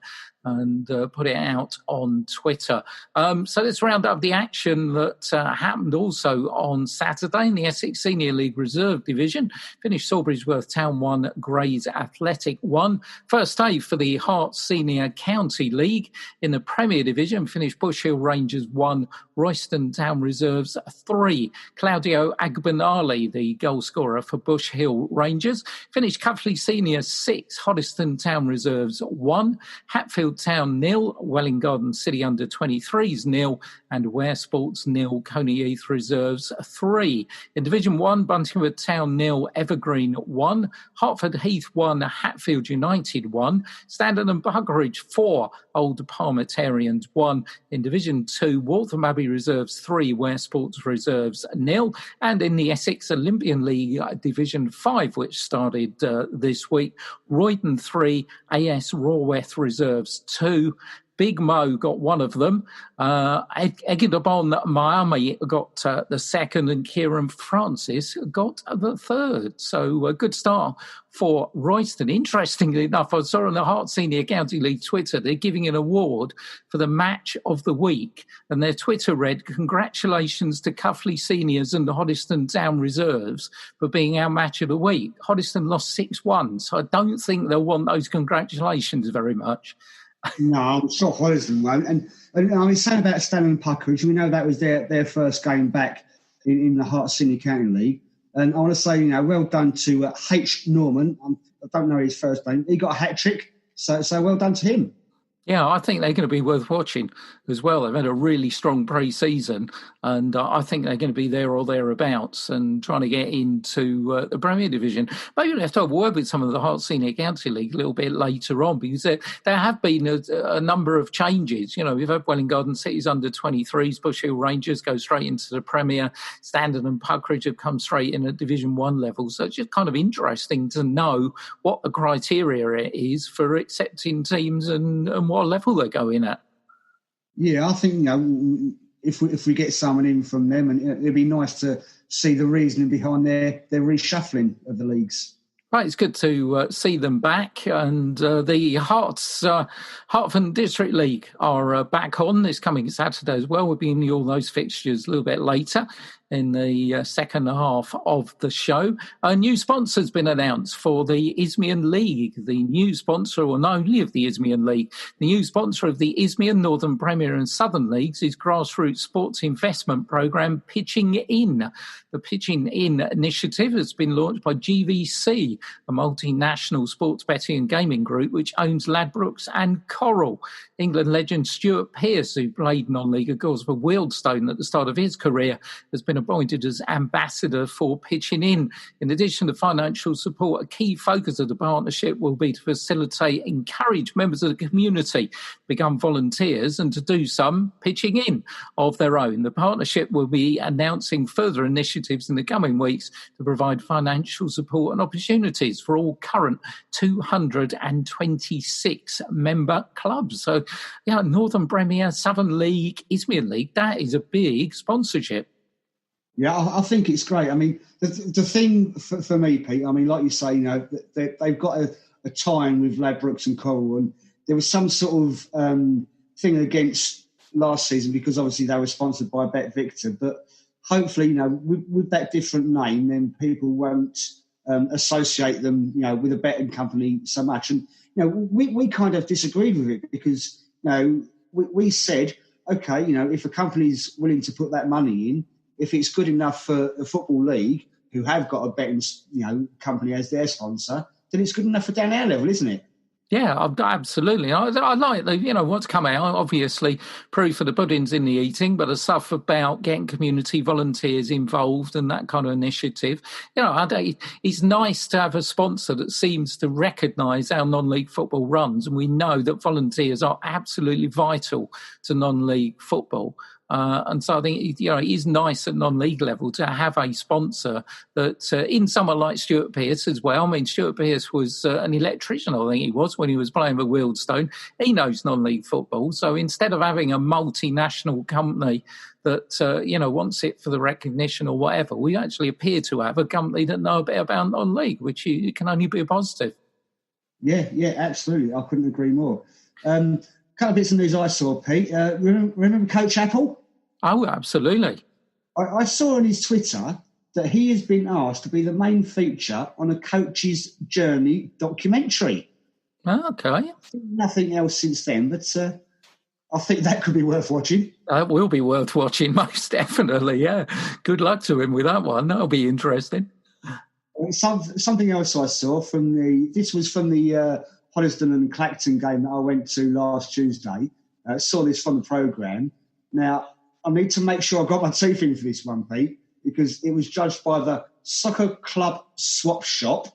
and put it out on Twitter. So let's round up the action that happened also on Saturday in the Essex Senior League Reserve Division. Finished Salisbury Town 1, Grays Athletic 1. First day for the Hearts Senior County League. In the Premier Division, finished Bush Hill Rangers 1, Royston Town Reserves 3. Claudio Agbanali, the goal scorer for Bush Hill Rangers. Finished Cuffley Senior 6, Hoddesdon Town Reserves 1. Hatfield Town 0, Welwyn Garden City Under 23s 0, and Ware Sports 0, Coney Heath Reserves 3. In Division 1, Buntingford Town 0, Evergreen 1, Hertford Heath 1, Hatfield United 1, Standard and Buggeridge 4, Old Parliamentarians 1. In Division 2, Waltham Abbey Reserves 3, Ware Sports Reserves 0, and in the Essex Olympian League Division 5, which started this week, Roydon 3, AS Raweth Reserves 2. Big Mo got one of them. Egidabon Miami got the second, and Kieran Francis got the third. So a good start for Royston. Interestingly enough, I saw on the Hearts Senior County League Twitter, they're giving an award for the match of the week. And their Twitter read, "Congratulations to Cuffley Seniors and the Hoddesdon Town Reserves for being our match of the week." Hoddesdon lost 6-1, so I don't think they'll want those congratulations very much. No, I'm sure Hoddesdon won't. And I mean, saying about Stanley and Puckeridge, we know that was their first game back in the Hearts Senior County League. And I want to say, well done to H. Norman. I don't know his first name. He got a hat-trick, so well done to him. Yeah, I think they're going to be worth watching as well. They've had a really strong pre-season, and I think they're going to be there or thereabouts and trying to get into the Premier Division. Maybe we'll have to have a word with some of the Hearts Senior County League a little bit later on, because there have been a number of changes. We've had Welwyn Garden City's under 23s, Bush Hill Rangers go straight into the Premier, Standard and Puckeridge have come straight in at Division 1 level. So it's just kind of interesting to know what the criteria is for accepting teams and what level they're going at. Yeah, I think if we get someone in from them, and it'd be nice to see the reasoning behind their reshuffling of the leagues. Right, it's good to see them back, and the Hertford District League are back on this coming Saturday as well. We'll be in all those fixtures a little bit later in the second half of the show. A new sponsor's been announced for the Isthmian League. The new sponsor, or not only of the Isthmian League, the new sponsor of the Isthmian, Northern Premier and Southern Leagues is grassroots sports investment programme Pitching In. The Pitching In initiative has been launched by GVC, a multinational sports betting and gaming group which owns Ladbrokes and Coral. England legend Stuart Pearce, who played non-league, of course, for Wealdstone at the start of his career, has been appointed as ambassador for Pitching In. In addition to financial support, a key focus of the partnership will be to facilitate, encourage members of the community to become volunteers and to do some pitching in of their own. The partnership will be announcing further initiatives in the coming weeks to provide financial support and opportunities for all current 226 member clubs. So, yeah, Northern Premier, Southern League, Isthmian League, that is a big sponsorship. Yeah, I think it's great. I mean, the thing for me, Pete, I mean, like you say, you know, they've got a tie-in with Ladbrokes and Coral, and there was some sort of thing against last season because obviously they were sponsored by Bet Victor. But hopefully, you know, with that different name, then people won't associate them, you know, with a betting company so much. And, you know, we kind of disagreed with it because, you know, we said, okay, you know, if a company's willing to put that money in, if it's good enough for the Football League, who have got a betting, you know, company as their sponsor, then it's good enough for down our level, isn't it? Yeah, absolutely. I like the, you know, what's come out. Obviously, proof of the pudding's in the eating, but the stuff about getting community volunteers involved and that kind of initiative. You know, it's nice to have a sponsor that seems to recognise how non-league football runs, and we know that volunteers are absolutely vital to non-league football. And so I think, you know, it is nice at non-league level to have a sponsor that, in someone like Stuart Pearce as well. I mean, Stuart Pearce was an electrician, I think he was, when he was playing for Wealdstone. He knows non-league football. So instead of having a multinational company that, you know, wants it for the recognition or whatever, we actually appear to have a company that know a bit about non-league, which can only be a positive. Yeah, absolutely. I couldn't agree more. Couple of bits of news I saw, Pete. Remember Coach Apple? Oh, absolutely. I saw on his Twitter that he has been asked to be the main feature on a coach's journey documentary. Okay. Nothing else since then, but I think that could be worth watching. That will be worth watching, most definitely, yeah. Good luck to him with that one. That'll be interesting. Something else I saw this was from the Hoddesdon and Clacton game that I went to last Tuesday. Saw this from the programme. Now, I need to make sure I got my teeth in for this one, Pete, because it was judged by the Soccer Club Swap Shop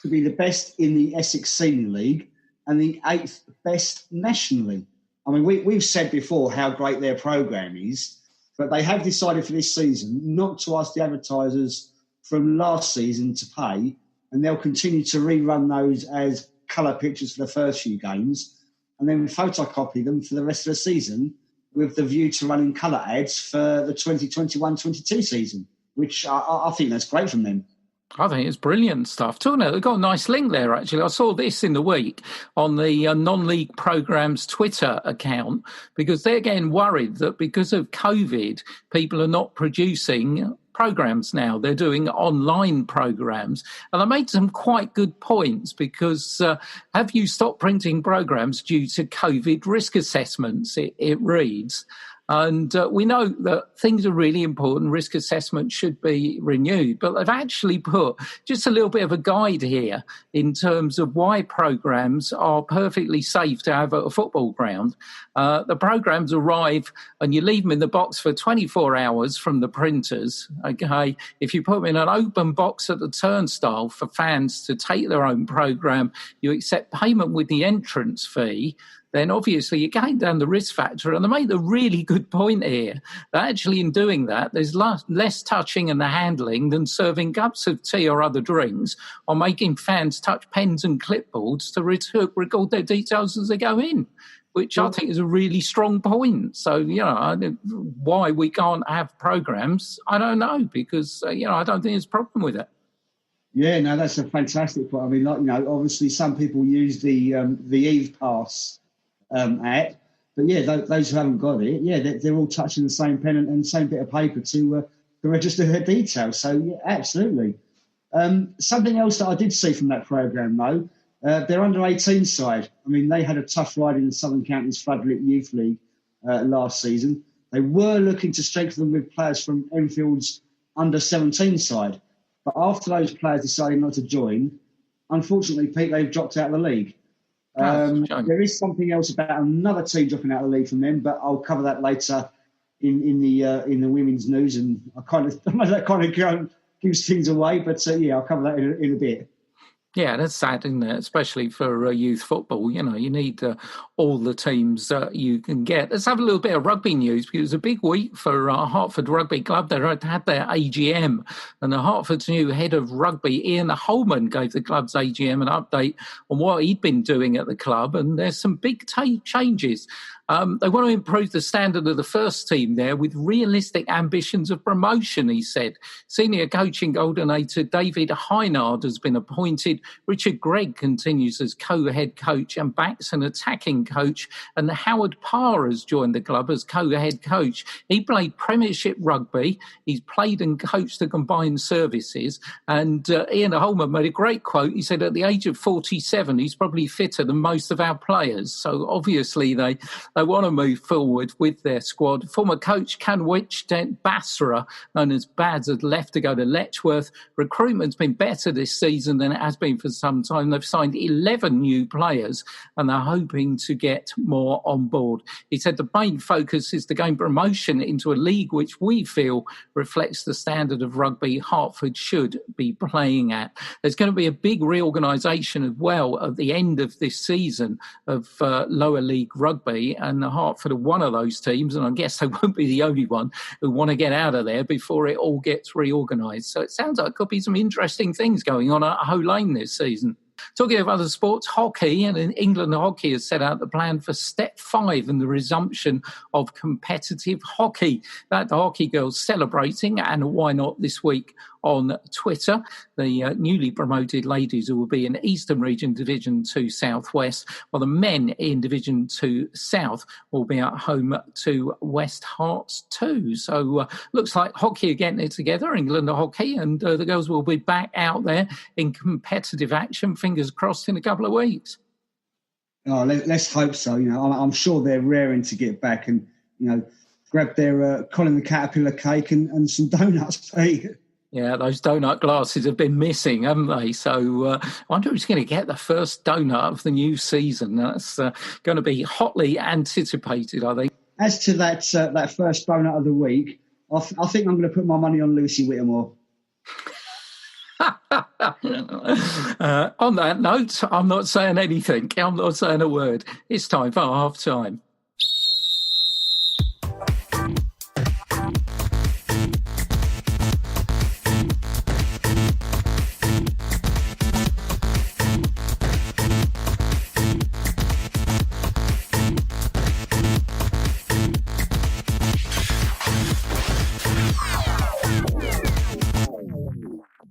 to be the best in the Essex Senior League and the 8th best nationally. I mean, we've said before how great their programme is, but they have decided for this season not to ask the advertisers from last season to pay, and they'll continue to rerun those as colour pictures for the first few games and then photocopy them for the rest of the season with the view to running colour ads for the 2021-22 season, which I think that's great from them. I think it's brilliant stuff. They've got a nice link there, actually. I saw this in the week on the non-league programme's Twitter account because they're getting worried that because of COVID, people are not producing programmes now. They're doing online programmes. And I made some quite good points because have you stopped printing programmes due to COVID risk assessments? It reads. And we know that things are really important. Risk assessment should be renewed. But they've actually put just a little bit of a guide here in terms of why programmes are perfectly safe to have at a football ground. The programmes arrive and you leave them in the box for 24 hours from the printers. Okay, if you put them in an open box at the turnstile for fans to take their own programme, you accept payment with the entrance fee, then obviously you're going down the risk factor. And they made a really good point here that actually in doing that, there's less touching and the handling than serving cups of tea or other drinks or making fans touch pens and clipboards to record their details as they go in, which I think is a really strong point. So, you know, why we can't have programmes, I don't know, because, you know, I don't think there's a problem with it. Yeah, no, that's a fantastic point. I mean, like, you know, obviously some people use the Eve Pass app, but yeah, those who haven't got it, yeah, they're all touching the same pen and same bit of paper to to register her details. So, yeah, absolutely. Something else that I did see from that programme, though, their under-18 side. I mean, they had a tough ride in the Southern Counties Floodlit Youth League last season. They were looking to strengthen them with players from Enfield's under-17 side. But after those players decided not to join, unfortunately, Pete, they've dropped out of the league. There is something else about another team dropping out of the league from them, but I'll cover that later in the women's news. And I know that kind of gives things away, but I'll cover that in a bit. Yeah, that's sad, isn't it? Especially for youth football. You know, you need all the teams you can get. Let's have a little bit of rugby news, because it was a big week for Hertford Rugby Club. They had their AGM, and the Hertford's new head of rugby, Ian Holman, gave the club's AGM an update on what he'd been doing at the club, and there's some big changes. They want to improve the standard of the first team there with realistic ambitions of promotion, he said. Senior coaching coordinator David Heinard has been appointed. Richard Gregg continues as co-head coach and backs an attacking coach. And Howard Parr has joined the club as co-head coach. He played Premiership rugby. He's played and coached the combined services. And Ian Holman made a great quote. He said, at the age of 47, he's probably fitter than most of our players. So obviously they want to move forward with their squad. Former coach Canwich Dent Basra, known as Bads, had left to go to Letchworth. Recruitment's been better this season than it has been for some time. They've signed 11 new players and they're hoping to get more on board. He said the main focus is to gain promotion into a league which we feel reflects the standard of rugby Hertford should be playing at. There's going to be a big reorganisation as well at the end of this season of lower league rugby, and Hertford are one of those teams, and I guess they won't be the only one who want to get out of there before it all gets reorganised. So it sounds like there could be some interesting things going on at Hoe Lane this season. Talking of other sports, hockey, and England Hockey has set out the plan for step 5 in the resumption of competitive hockey. That the hockey girls celebrating, and why not this week on Twitter. The newly promoted ladies who will be in Eastern Region Division 2 South West, while the men in Division 2 South will be at home to West Hearts 2. So looks like hockey are getting it together, England Hockey, and the girls will be back out there in competitive action. Fingers crossed in a couple of weeks. Oh, let's hope so. You know, I'm sure they're raring to get back and, you know, grab their Colin the Caterpillar cake and some donuts, Pete. Yeah, those donut glasses have been missing, haven't they? So I wonder who's going to get the first donut of the new season. That's going to be hotly anticipated, I think. As to that first donut of the week, I think I'm going to put my money on Lucy Whittemore. On that note, I'm not saying anything. I'm not saying a word. It's time for half time.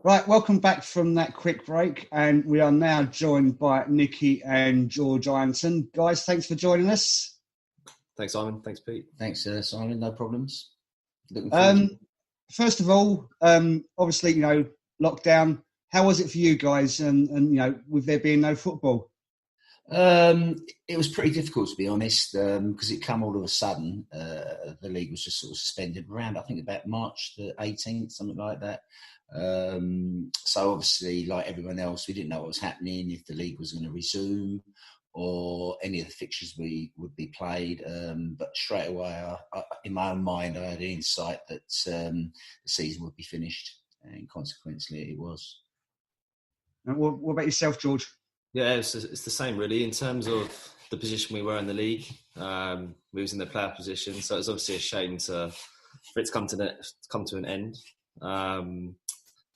Right, welcome back from that quick break, and we are now joined by Nicky and George Ironton. Guys, thanks for joining us. Thanks, Simon. Thanks, Pete. Thanks, Simon. No problems. First of all, obviously, you know, lockdown. How was it for you guys? And you know, with there being no football. It was pretty difficult, to be honest, because it came all of a sudden. The league was just sort of suspended around, I think, about March the 18th, something like that. So obviously, like everyone else, we didn't know what was happening, if the league was going to resume or any of the fixtures would be played. But straight away, in my own mind, I had an insight that the season would be finished, and consequently, it was. And what about yourself, George? Yeah, it's the same, really. In terms of the position we were in the league, we was in the playoff position, so it's obviously a shame for it to come to an end.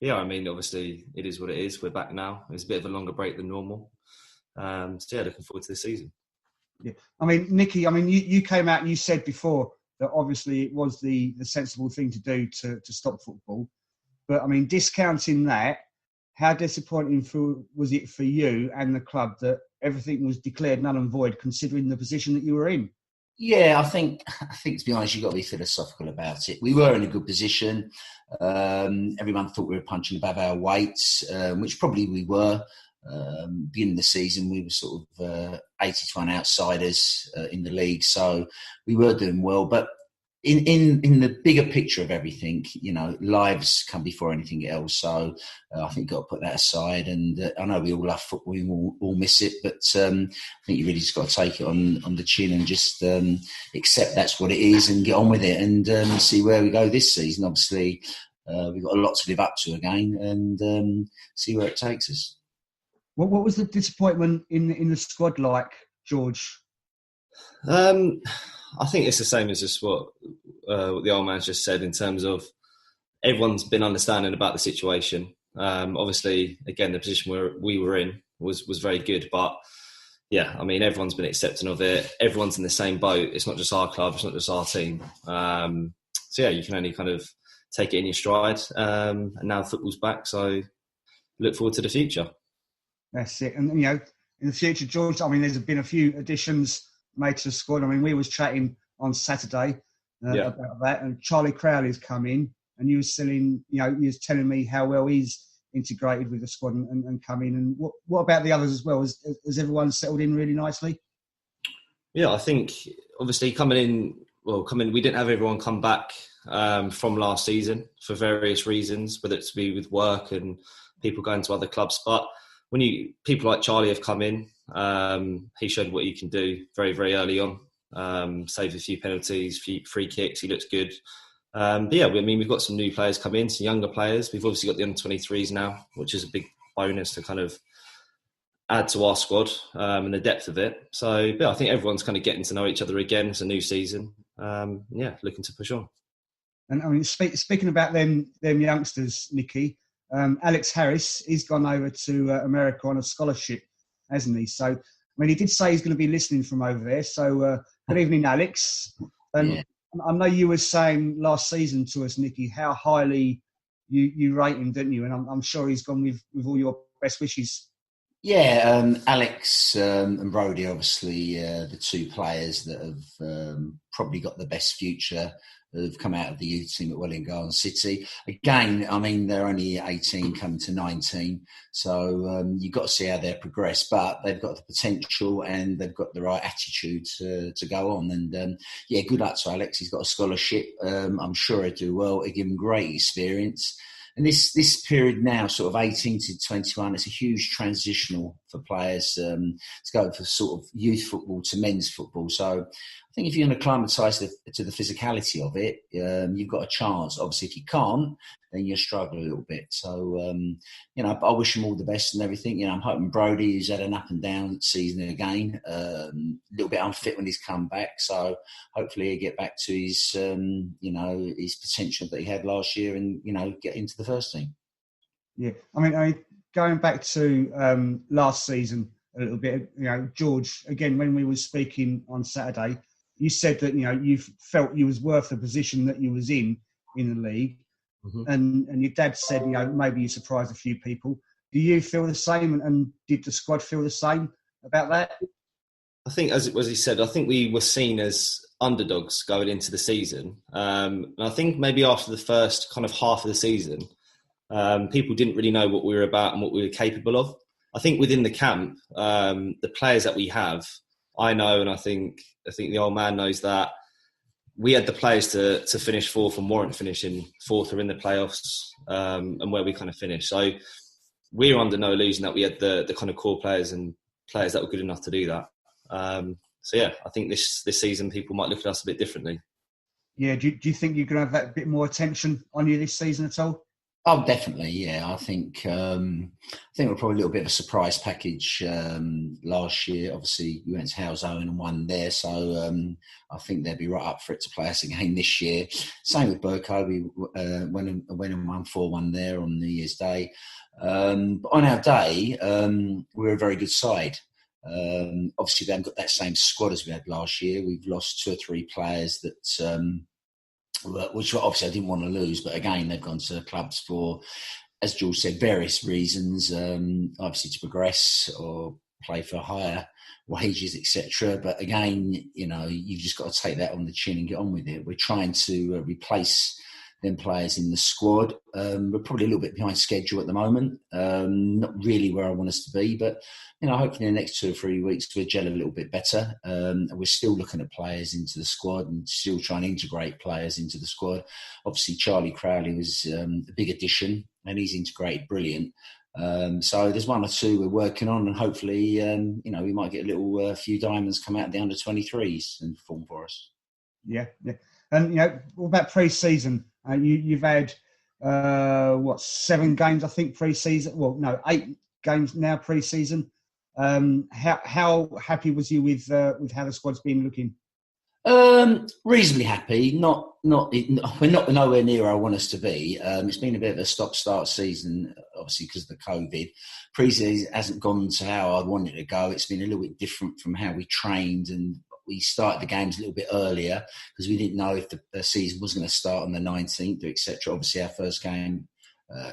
Yeah, I mean, obviously, it is what it is. We're back now. It's a bit of a longer break than normal. So, yeah, looking forward to the season. Yeah, I mean, Nicky, I mean, you came out and you said before that obviously it was the sensible thing to do to stop football. But, I mean, discounting that, how disappointing was it for you and the club that everything was declared null and void, considering the position that you were in? Yeah, I think to be honest, you've got to be philosophical about it. We were in a good position. Everyone thought we were punching above our weights, which probably we were. Beginning of the season, we were sort of 80-1 outsiders in the league, so we were doing well. But in the bigger picture of everything, lives come before anything else. So I think you've got to put that aside. And I know we all love football, we all miss it, but I think you really just got to take it on the chin and just accept that's what it is and get on with it and see where we go this season. Obviously, we've got a lot to live up to again and see where it takes us. What was the disappointment in the squad like, George? I think it's the same as just what the old man's just said in terms of everyone's been understanding about the situation. Obviously, again, the position where we were in was very good. But, yeah, I mean, everyone's been accepting of it. Everyone's in the same boat. It's not just our club. It's not just our team. So, yeah, you can only kind of take it in your stride. And now football's back, so look forward to the future. That's it. And, in the future, George, I mean, there's been a few additions made to the squad. I mean, we was chatting on Saturday about that, and Charlie Crowley's come in, and you was telling me how well he's integrated with the squad and come in. And what about the others as well? Has everyone settled in really nicely? Yeah, I think obviously coming in, we didn't have everyone come back from last season for various reasons, whether it's to be with work and people going to other clubs. But when people like Charlie have come in, he showed what he can do very, very early on. Saved a few penalties, free kicks. He looks good. But yeah, I mean, we've got some new players come in, some younger players. We've obviously got the under-23s now, which is a big bonus to kind of add to our squad and the depth of it. So yeah, I think everyone's kind of getting to know each other again. It's a new season. Looking to push on. And I mean, speaking about them youngsters, Nicky, Alex Harris, he's gone over to America on a scholarship, hasn't he? So, I mean, he did say he's going to be listening from over there. So, good evening, Alex. I know you were saying last season to us, Nicky, how highly you rate him, didn't you? And I'm sure he's gone with all your best wishes. Yeah, Alex and Brodie, obviously, the two players that have probably got the best future, have come out of the youth team at Welwyn Garden City. Again, I mean, they're only 18, coming to 19. So you've got to see how they progress. But they've got the potential and they've got the right attitude to go on. And, good luck to Alex. He's got a scholarship. I'm sure he'll do well. It'll give him great experience. And this period now, sort of 18 to 21, it's a huge transitional for players to go from sort of youth football to men's football. So I think if you're going to acclimatise to the physicality of it, you've got a chance. Obviously, if you can't, then you struggle a little bit. So, I wish him all the best and everything. I'm hoping Brodie, who's had an up and down season again, a little bit unfit when he's come back. So hopefully he'll get back to his, his potential that he had last year and, get into the first team. Yeah, I mean, going back to last season a little bit, George, again, when we were speaking on Saturday, you said that, you felt you was worth the position that you was in the league. Mm-hmm. And your dad said, maybe you surprised a few people. Do you feel the same? And did the squad feel the same about that? I think, as he said, I think we were seen as underdogs going into the season. And I think maybe after the first kind of half of the season, people didn't really know what we were about and what we were capable of. I think within the camp, the players that we have, I know, and I think the old man knows that we had the players to finish fourth and warrant finishing fourth or in the playoffs and where we kind of finished. So we're under no illusion that we had the kind of core players and players that were good enough to do that. I think this season people might look at us a bit differently. Yeah, do you think you're going to have that bit more attention on you this season at all? Oh, definitely, yeah. I think we're probably a little bit of a surprise package last year. Obviously, we went to Halesowen and won there, so I think they'd be right up for it to play us again this year. Same with Burko. We went and won 4-1 there on New Year's Day. But on our day, we're a very good side. Obviously, we haven't got that same squad as we had last year. We've lost 2 or 3 players that... which obviously I didn't want to lose, but again, they've gone to clubs for, as George said, various reasons, obviously to progress or play for higher wages, etc. But again, you've just got to take that on the chin and get on with it. We're trying to replace them players in the squad. We're probably a little bit behind schedule at the moment. Not really where I want us to be, but hopefully in the next 2 or 3 weeks we'll gel a little bit better. We're still looking at players into the squad and still trying to integrate players into the squad. Obviously, Charlie Crowley was a big addition, and he's integrated brilliant. So there's 1 or 2 we're working on, and hopefully, we might get a little few diamonds come out of the under 23s and perform for us. Yeah. And what about pre-season? You've had 7 games, I think, pre-season. Well, no, 8 games now pre-season. How happy was you with how the squad's been looking? Reasonably happy. We're nowhere near where I want us to be. It's been a bit of a stop-start season, obviously because of the COVID. Pre-season hasn't gone to how I wanted it to go. It's been a little bit different from how we trained, and we started the games a little bit earlier because we didn't know if the season was going to start on the 19th, etc. Obviously, our first game,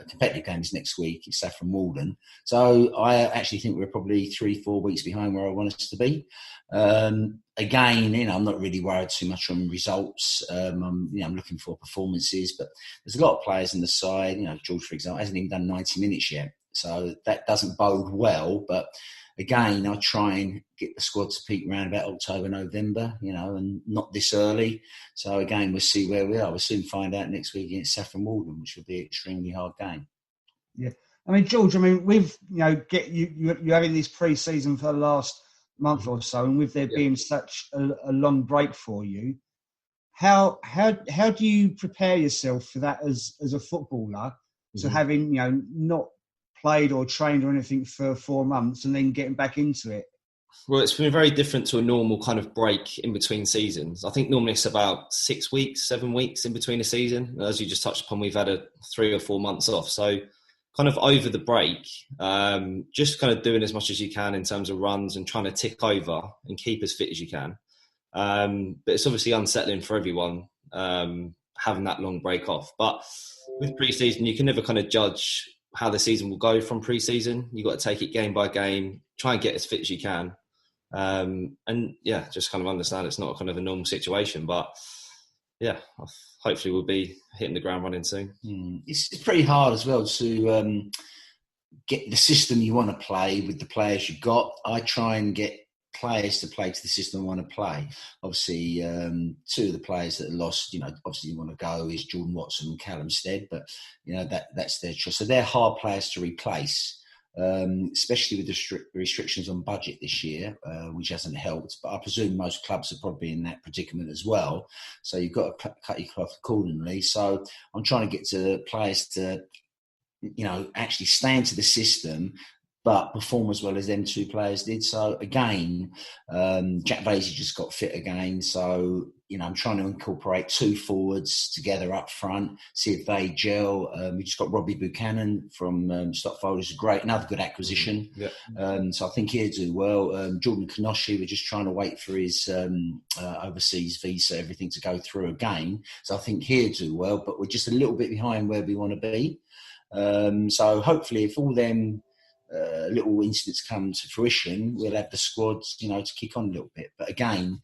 competitive game, is next week. It's Saffron Walden. So I actually think we're probably 3-4 weeks behind where I want us to be. Again, I'm not really worried too much on results. I'm looking for performances, but there's a lot of players in the side. George, for example, hasn't even done 90 minutes yet. So that doesn't bode well. But again, I try and get the squad to peak around about October, November, and not this early. So again, we'll see where we are. We'll soon find out next week against Saffron Walden, which will be an extremely hard game. Yeah. George, with, you having this pre-season for the last month or so, and with there being such a long break for you, how do you prepare yourself for that as a footballer, to having, not played or trained or anything for 4 months and then getting back into it? Well, it's been very different to a normal kind of break in between seasons. I think normally it's about 6 weeks, 7 weeks in between a season. As you just touched upon, we've had 3 or 4 months off. So kind of over the break, just kind of doing as much as you can in terms of runs and trying to tick over and keep as fit as you can. But it's obviously unsettling for everyone, having that long break off. But with pre-season, you can never kind of judge how the season will go from pre-season. You've got to take it game by game, try and get as fit as you can. Just kind of understand it's not kind of a normal situation. But hopefully we'll be hitting the ground running soon. It's pretty hard as well to get the system you want to play with the players you've got. I try and get players to play to the system I want to play. Obviously, 2 of the players that are lost, obviously you want to go is Jordan Watson and Callum Stead, but that's their choice. So they're hard players to replace, especially with the restrictions on budget this year, which hasn't helped. But I presume most clubs are probably in that predicament as well. So you've got to cut your cloth accordingly. So I'm trying to get to players to, actually stay into the system, but perform as well as them 2 players did. So again, Jack Vasey just got fit again. So, I'm trying to incorporate 2 forwards together up front, see if they gel. We just got Robbie Buchanan from Stopfold, who's another good acquisition. Yeah. So I think he'll do well. Jordan Kanoshi, we're just trying to wait for his overseas visa, everything to go through again. So I think he'll do well, but we're just a little bit behind where we want to be. So hopefully if all them little incidents come to fruition, we'll have the squads, to kick on a little bit. But again,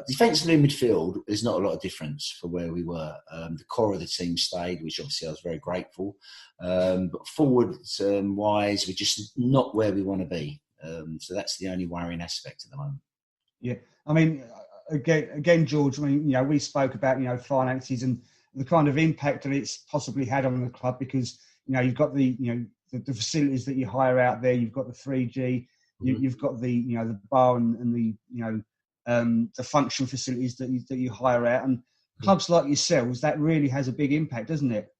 defensively in midfield, there's not a lot of difference for where we were. The core of the team stayed, which obviously I was very grateful. But forward-wise, we're just not where we want to be. So that's the only worrying aspect at the moment. Yeah. Again, George, we spoke about, finances and the kind of impact that it's possibly had on the club because, you've got the facilities that you hire out there. You've got the 3G. You've got the the bar and the function facilities that you hire out. And clubs like yourselves, that really has a big impact, doesn't it?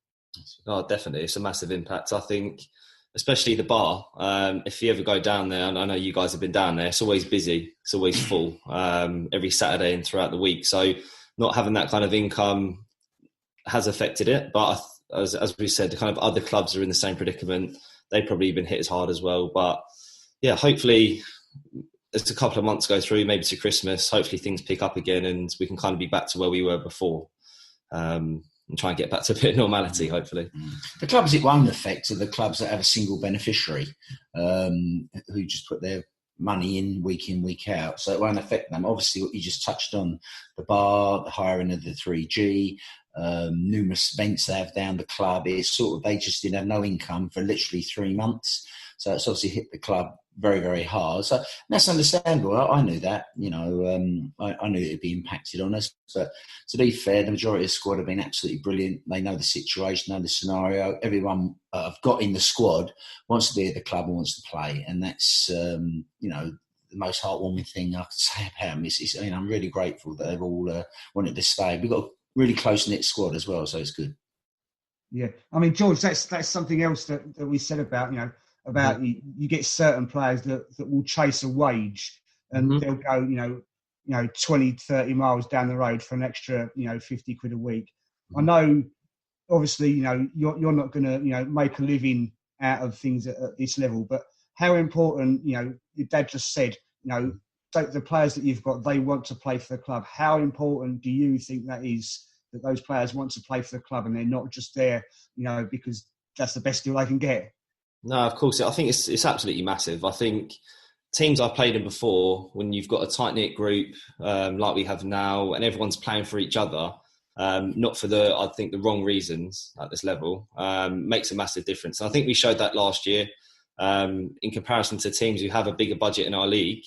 Oh, definitely, it's a massive impact. I think, especially the bar. If you ever go down there, and I know you guys have been down there, it's always busy. It's always full every Saturday and throughout the week. So not having that kind of income has affected it, but as we said, the kind of other clubs are in the same predicament. They've probably been hit as hard as well. But yeah, hopefully as a couple of months go through, maybe to Christmas, hopefully things pick up again and we can kind of be back to where we were before. try and get back to a bit of normality, hopefully. The clubs it won't affect are the clubs that have a single beneficiary who just put their money in, week out. So it won't affect them. Obviously, what you just touched on, the bar, the hiring of the 3G, numerous events they have down the club. It's sort of, they just didn't have no income for literally 3 months. So it's obviously hit the club very, very hard. So that's understandable. I knew that, I knew it'd be impacted on us. But to be fair, the majority of the squad have been absolutely brilliant. They know the situation, know the scenario. Everyone I've got in the squad wants to be at the club and wants to play. And that's, the most heartwarming thing I could say about them. I'm really grateful that they've all wanted to stay. We've got a really close-knit squad as well, so it's good. Yeah. I mean, George, that's something else that we said about, you get certain players that will chase a wage and they'll go, 20, 30 miles down the road for an extra, 50 quid a week. I know, obviously, you're not going to, make a living out of things at this level, but how important, your dad just said, so the players that you've got, they want to play for the club. How important do you think that is, that those players want to play for the club and they're not just there, because that's the best deal they can get? No, of course. I think it's absolutely massive. I think teams I've played in before, when you've got a tight-knit group like we have now, and everyone's playing for each other, not for the wrong reasons at this level, makes a massive difference. And I think we showed that last year. In comparison to teams who have a bigger budget in our league,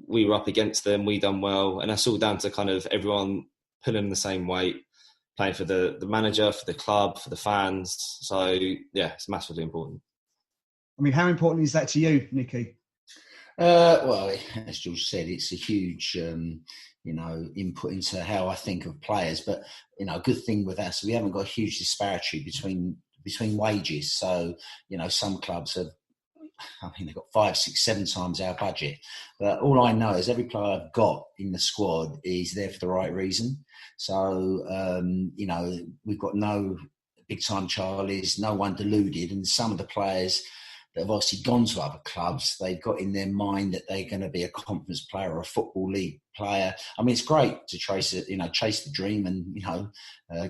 we were up against them, we done well, and that's all down to kind of everyone pulling the same weight, playing for the manager, for the club, for the fans. So, yeah, it's massively important. I mean, how important is that to you, Nicky? Well, as George said, it's a huge, input into how I think of players. But, a good thing with us, we haven't got a huge disparity between wages. So, some clubs have, they've got 5, 6, 7 times our budget. But all I know is every player I've got in the squad is there for the right reason. So, we've got no big-time Charlies, no one deluded. And some of the players that have obviously gone to other clubs, they've got in their mind that they're going to be a conference player or a football league player. I mean, it's great to chase the dream and,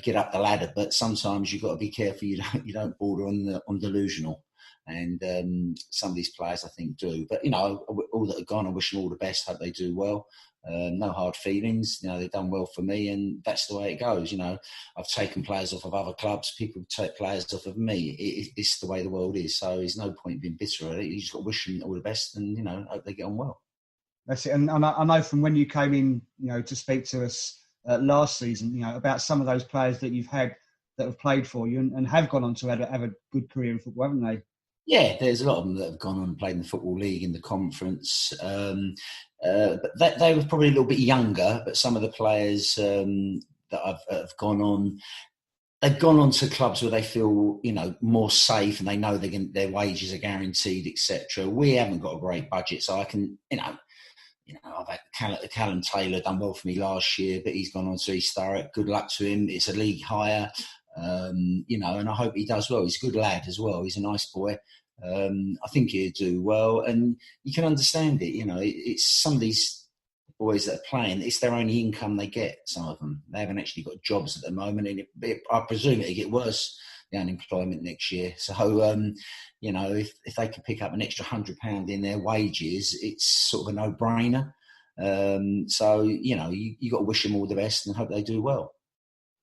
get up the ladder, but sometimes you've got to be careful you don't border on delusional. And some of these players, I think, do. But, all that have gone, I wish them all the best. Hope they do well. No hard feelings. They've done well for me, and that's the way it goes. I've taken players off of other clubs. People take players off of me. It's the way the world is. So there's no point being bitter at it. You just got to wish them all the best, and hope they get on well. That's it. And I know from when you came in, to speak to us last season, about some of those players that you've had that have played for you and have gone on to have a good career in football, haven't they? Yeah, there's a lot of them that have gone on and played in the Football League, in the conference. But they were probably a little bit younger, but some of the players that have gone on, they've gone on to clubs where they feel, more safe and they know their wages are guaranteed, etc. We haven't got a great budget, so I can, I've had Callum Taylor done well for me last year, but he's gone on to East Thurrock. Good luck to him. It's a league higher. And I hope he does well. He's a good lad as well. He's a nice boy. I think he'll do well, and you can understand it. It's some of these boys that are playing, it's their only income they get. Some of them, they haven't actually got jobs at the moment, and I presume it'll get worse, the unemployment next year. So, if they could pick up an extra £100 in their wages, it's sort of a no-brainer. So, you got to wish them all the best and hope they do well.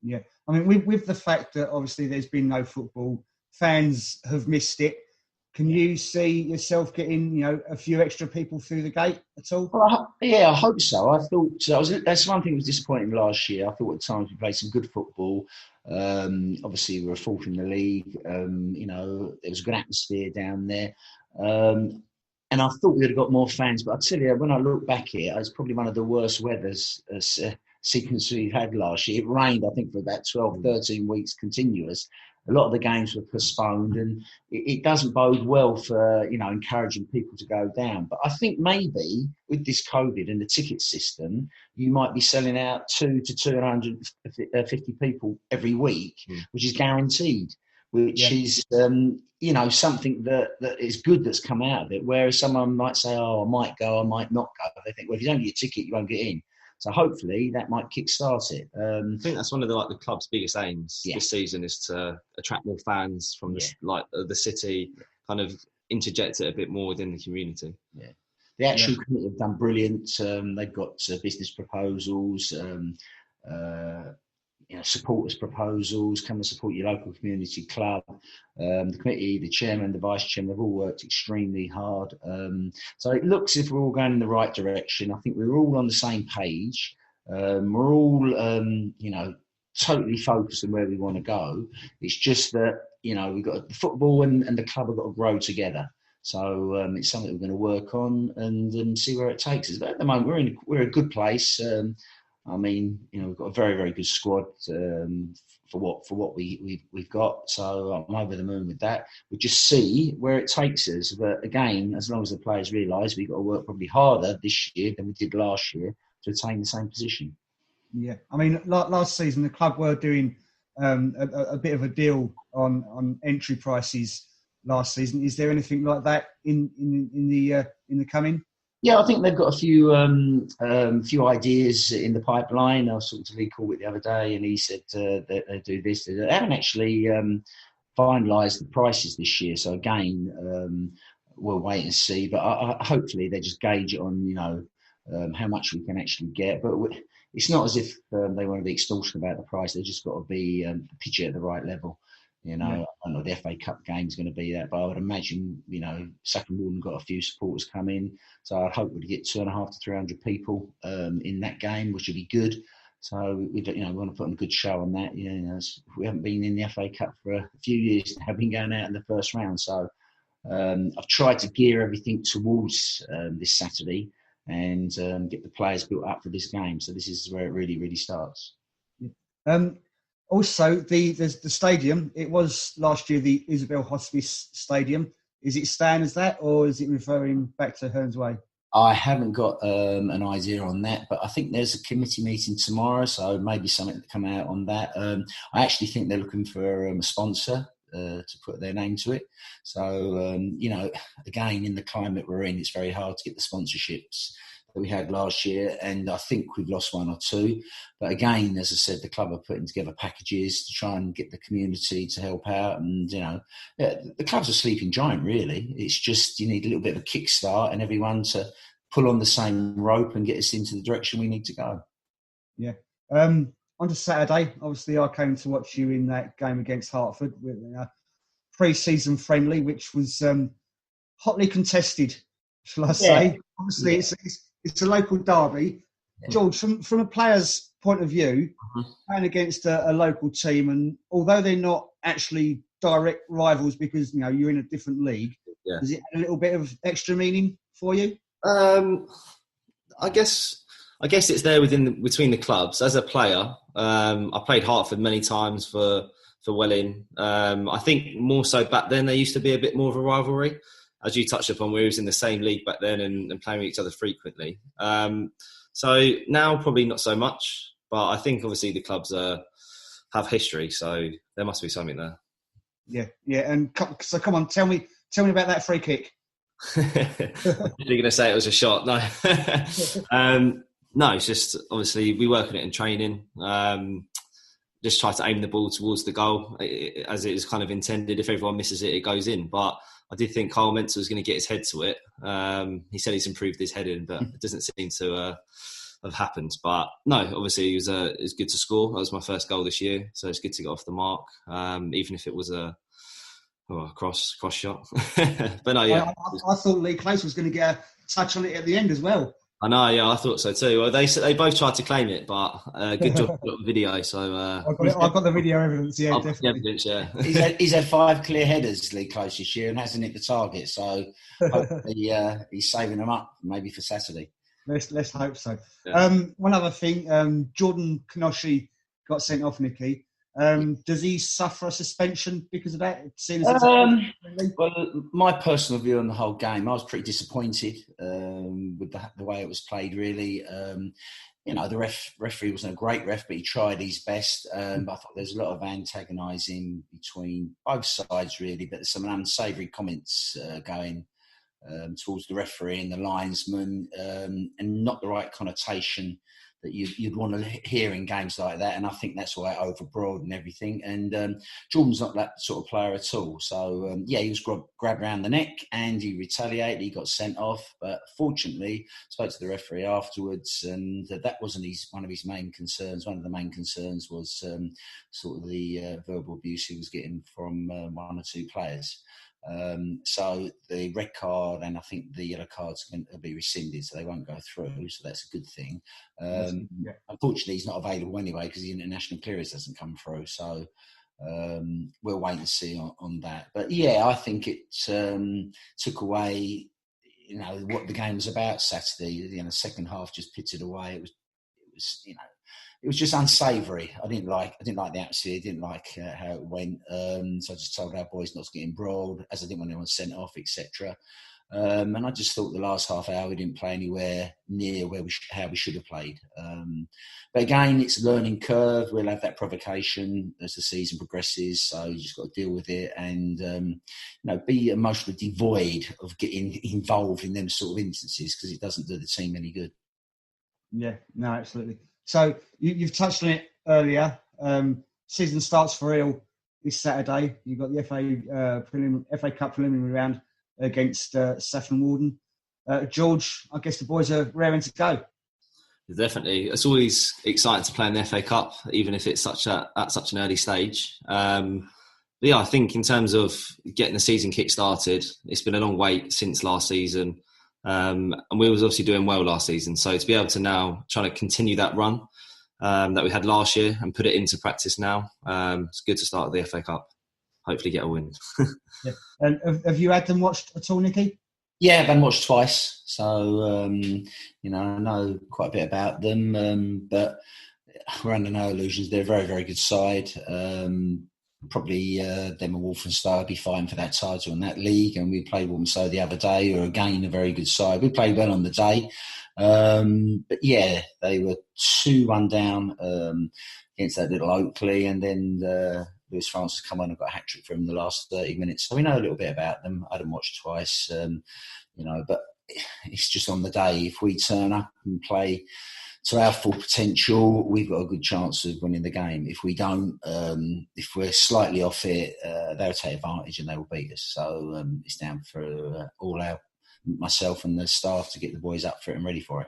Yeah, I mean, with the fact that obviously there's been no football, fans have missed it. Can you see yourself getting, a few extra people through the gate at all? Well, I hope so. I thought that's one thing that was disappointing last year. I thought at times we played some good football. Obviously, we were fourth in the league. There was a good atmosphere down there. And I thought we would have got more fans. But I tell you, when I look back here, it's probably one of the worst weathers sequence we had last year. It rained, I think, for about 12, 13 weeks continuous. A lot of the games were postponed, and it doesn't bode well for, encouraging people to go down. But I think maybe with this COVID and the ticket system, you might be selling out 200 to 250 people every week, which is guaranteed, which is, something that is good that's come out of it. Whereas someone might say, I might go, I might not go. But they think, well, if you don't get a ticket, you won't get in. So hopefully that might kickstart it. I think that's one of the club's biggest aims this season is to attract more fans from the city, kind of interject it a bit more within the community. Yeah. The actual committee have done brilliant. They've got business proposals, supporters proposals, come and support your local community club. The committee, the chairman, the vice chairman, they've all worked extremely hard. So it looks as if we're all going in the right direction. I think we're all on the same page. We're all, totally focused on where we want to go. It's just that, we've got the football and the club have got to grow together. So it's something we're going to work on and see where it takes us. But at the moment, we're in a good place. We've got a very, very good squad for what we've got. So I'm over the moon with that. We'll just see where it takes us. But again, as long as the players realise we've got to work probably harder this year than we did last year to attain the same position. Yeah, last season the club were doing a bit of a deal on entry prices last season. Is there anything like that in the coming? Yeah, I think they've got a few ideas in the pipeline. I was talking to Lee Corbett the other day, and he said that they do this. They haven't actually finalised the prices this year, so again, we'll wait and see. But hopefully they just gauge it on how much we can actually get. But it's not as if they want to be extortionate about the price. They've just got to be pitch it at the right level. I don't know the FA Cup game is going to be that, but I would imagine, Second Warden got a few supporters come in, so I'd hope we'd get 250 to 300 people in that game, which would be good. So we want to put on a good show on that. We haven't been in the FA Cup for a few years, have been going out in the first round. So I've tried to gear everything towards this Saturday and get the players built up for this game. So this is where it really, really starts. Also, the stadium, it was last year the Isabel Hospice Stadium. Is it staying as that, or is it referring back to Hearns Way? I haven't got an idea on that, but I think there's a committee meeting tomorrow, so maybe something to come out on that. I actually think they're looking for a sponsor to put their name to it. So, again, in the climate we're in, it's very hard to get the sponsorships that we had last year, and I think we've lost one or two. But again, as I said, the club are putting together packages to try and get the community to help out. And, the club's a sleeping giant, really. It's just you need a little bit of a kickstart and everyone to pull on the same rope and get us into the direction we need to go. Yeah. On to Saturday, obviously I came to watch you in that game against Hertford, with pre-season friendly, which was hotly contested, shall I say. Obviously, it's a local derby. George, from a player's point of view, playing against a local team, and although they're not actually direct rivals because you're in a different league, does it add a little bit of extra meaning for you? I guess it's there between the clubs. As a player, I played Hertford many times for Welwyn. I think more so back then there used to be a bit more of a rivalry. As you touched upon, we was in the same league back then and playing with each other frequently. So now probably not so much, but I think obviously the clubs have history, so there must be something there. Yeah. And so come on, tell me about that free kick. You're going to say it was a shot? No. No, it's just obviously we work on it in training. Just try to aim the ball towards the goal as it is kind of intended. If everyone misses it, it goes in. But I did think Carl Mentor was going to get his head to it. He said he's improved his heading, but it doesn't seem to have happened. But no, obviously it was good to score. That was my first goal this year, so it's good to get off the mark, even if it was a cross shot. But no, yeah. I thought Lee Close was going to get a touch on it at the end as well. I know, yeah, I thought so too. Well, they both tried to claim it, but good job got the video. So I've got the video evidence. Yeah, definitely. Evidence, yeah. He's had 5 clear headers, Lee Close, this year, and hasn't hit the target. So hopefully he's saving them up maybe for Saturday. Let's hope so. Yeah. One other thing, Jordan Kanoshi got sent off, Nicky. Does he suffer a suspension because of that? Well, my personal view on the whole game, I was pretty disappointed with the way it was played, really. The referee wasn't a great ref, but he tried his best. But I thought there's a lot of antagonising between both sides, really, but there's some unsavoury comments going towards the referee and the linesman, and not the right connotation that you'd want to hear in games like that. And I think that's why it overbroad and everything. And Jordan's not that sort of player at all. So, he was grabbed around the neck and he retaliated. He got sent off. But fortunately, spoke to the referee afterwards, and that wasn't one of his main concerns. One of the main concerns was sort of the verbal abuse he was getting from one or two players. So the red card and I think the yellow cards are going to be rescinded, so they won't go through. So that's a good thing. Unfortunately, he's not available anyway because the international clearance doesn't come through. So we'll wait and see on that. But yeah, I think it took away, what the game was about Saturday. The second half just pitted away. It was it was just unsavoury. I didn't like the atmosphere. I didn't like how it went. So I just told our boys not to get embroiled, as I didn't want anyone sent off, etc. And I just thought the last half hour we didn't play anywhere near how we should have played. But again, it's a learning curve. We'll have that provocation as the season progresses. So you just got to deal with it and be emotionally devoid of getting involved in them sort of instances, because it doesn't do the team any good. Yeah, no, absolutely. So you've touched on it earlier. Season starts for real this Saturday. You've got the FA Cup preliminary round against Saffron Walden. George, I guess the boys are raring to go. Definitely. It's always exciting to play in the FA Cup, even if it's at such an early stage. But I think in terms of getting the season kick-started, it's been a long wait since last season. And we was obviously doing well last season. So to be able to now try to continue that run that we had last year and put it into practice now, it's good to start the FA Cup. Hopefully get a win. Yeah. And have you had them watched at all, Nicky? Yeah, I've been watched twice. So, I know quite a bit about them. But we're under no illusions. They're a very, very good side. Probably them and Walthamstow would be fighting for that title in that league, and we played Walthamstow the other day, who are again a very good side. We played well on the day, but yeah, they were 2-1 down against that little Oakley, and then Lewis Francis come on and got a hat-trick for him in the last 30 minutes. So we know a little bit about them. I hadn't watched twice, but it's just on the day. If we turn up and play to our full potential, we've got a good chance of winning the game. If we don't, if we're slightly off it, they'll take advantage and they will beat us. So it's down for myself and the staff to get the boys up for it and ready for it.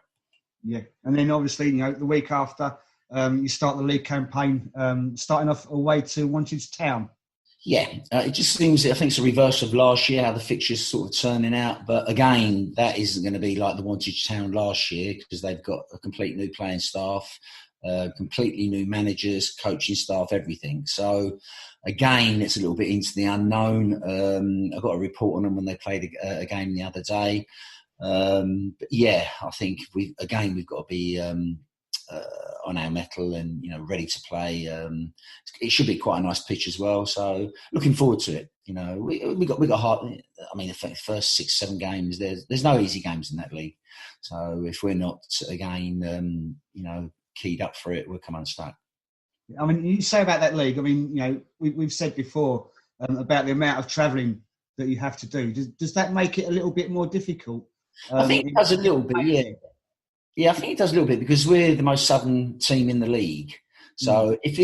Yeah, and then obviously, the week after, you start the league campaign, starting off away to Wantage Town. Yeah, it just seems, I think it's a reverse of last year, how the fixtures sort of turning out. But again, that isn't going to be like the Wantage Town last year, because they've got a complete new playing staff, completely new managers, coaching staff, everything. So again, it's a little bit into the unknown. I got a report on them when they played a game the other day. But yeah, I think we've got to be on our mettle and ready to play. It should be quite a nice pitch as well, so looking forward to it. We got hard. I mean, the first 6-7 games, there's no easy games in that league, so if we're not again keyed up for it, we'll come unstuck. I mean, you say about that league, I mean, we've said before about the amount of travelling that you have to do. Does that make it a little bit more difficult? I think it does a little bit, yeah. Yeah, I think it does a little bit, because we're the most southern team in the league. So if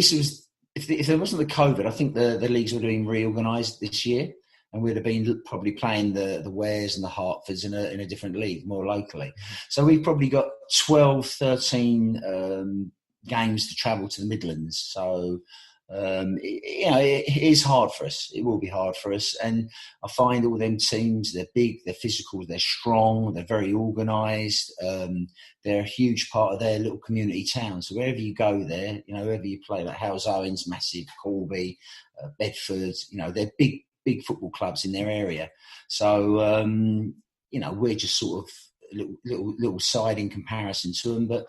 there wasn't the COVID, I think the leagues would have been reorganised this year, and we'd have been probably playing the Wares and the Hertfords in a different league, more locally. So we've probably got 12, 13 games to travel to the Midlands. So it is hard for us. It will be hard for us. And I find all them teams, they're big, they're physical, they're strong, they're very organised. They're a huge part of their little community town. So wherever you go there, wherever you play, like Hales Owens, massive, Corby, Bedford, they're big football clubs in their area. So, we're just sort of little side in comparison to them. But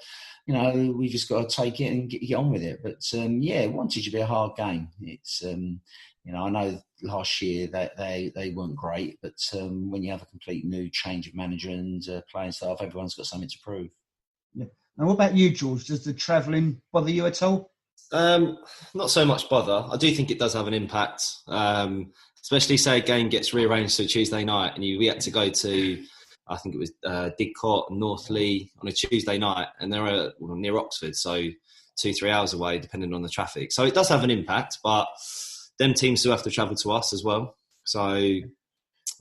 we just got to take it and get on with it. But Wantage to be a hard game. It's I know last year that they weren't great, but when you have a complete new change of manager and playing staff, everyone's got something to prove. Yeah. And what about you, George? Does the travelling bother you at all? Not so much bother. I do think it does have an impact, especially say a game gets rearranged to Tuesday night and we had to go to I think it was Didcot and Northley on a Tuesday night, and they're near Oxford, so 2-3 hours away, depending on the traffic. So it does have an impact, but them teams still have to travel to us as well. So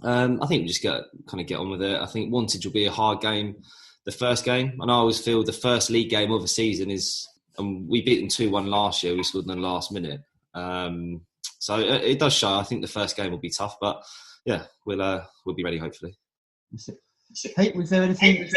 I think we just get on with it. I think Wantage will be a hard game, the first game. And I always feel the first league game of the season is, and we beat them 2-1 last year. We scored in the last minute. So it does show. I think the first game will be tough, but yeah, we'll be ready hopefully. Pete, was there anything?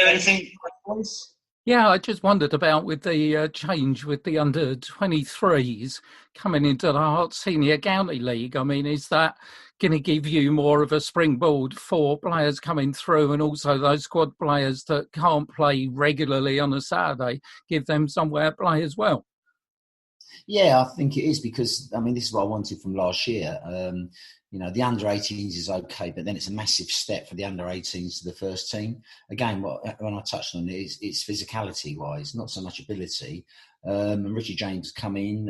Yeah, I just wondered about with the change with the under-23s coming into the Hart Senior County League. I mean, is that going to give you more of a springboard for players coming through, and also those squad players that can't play regularly on a Saturday, give them somewhere to play as well? Yeah, I think it is, because, I mean, this is what I wanted from last year. The under-18s is okay, but then it's a massive step for the under-18s to the first team. Again, when I touched on it, it's physicality-wise, not so much ability. And Richie James come in.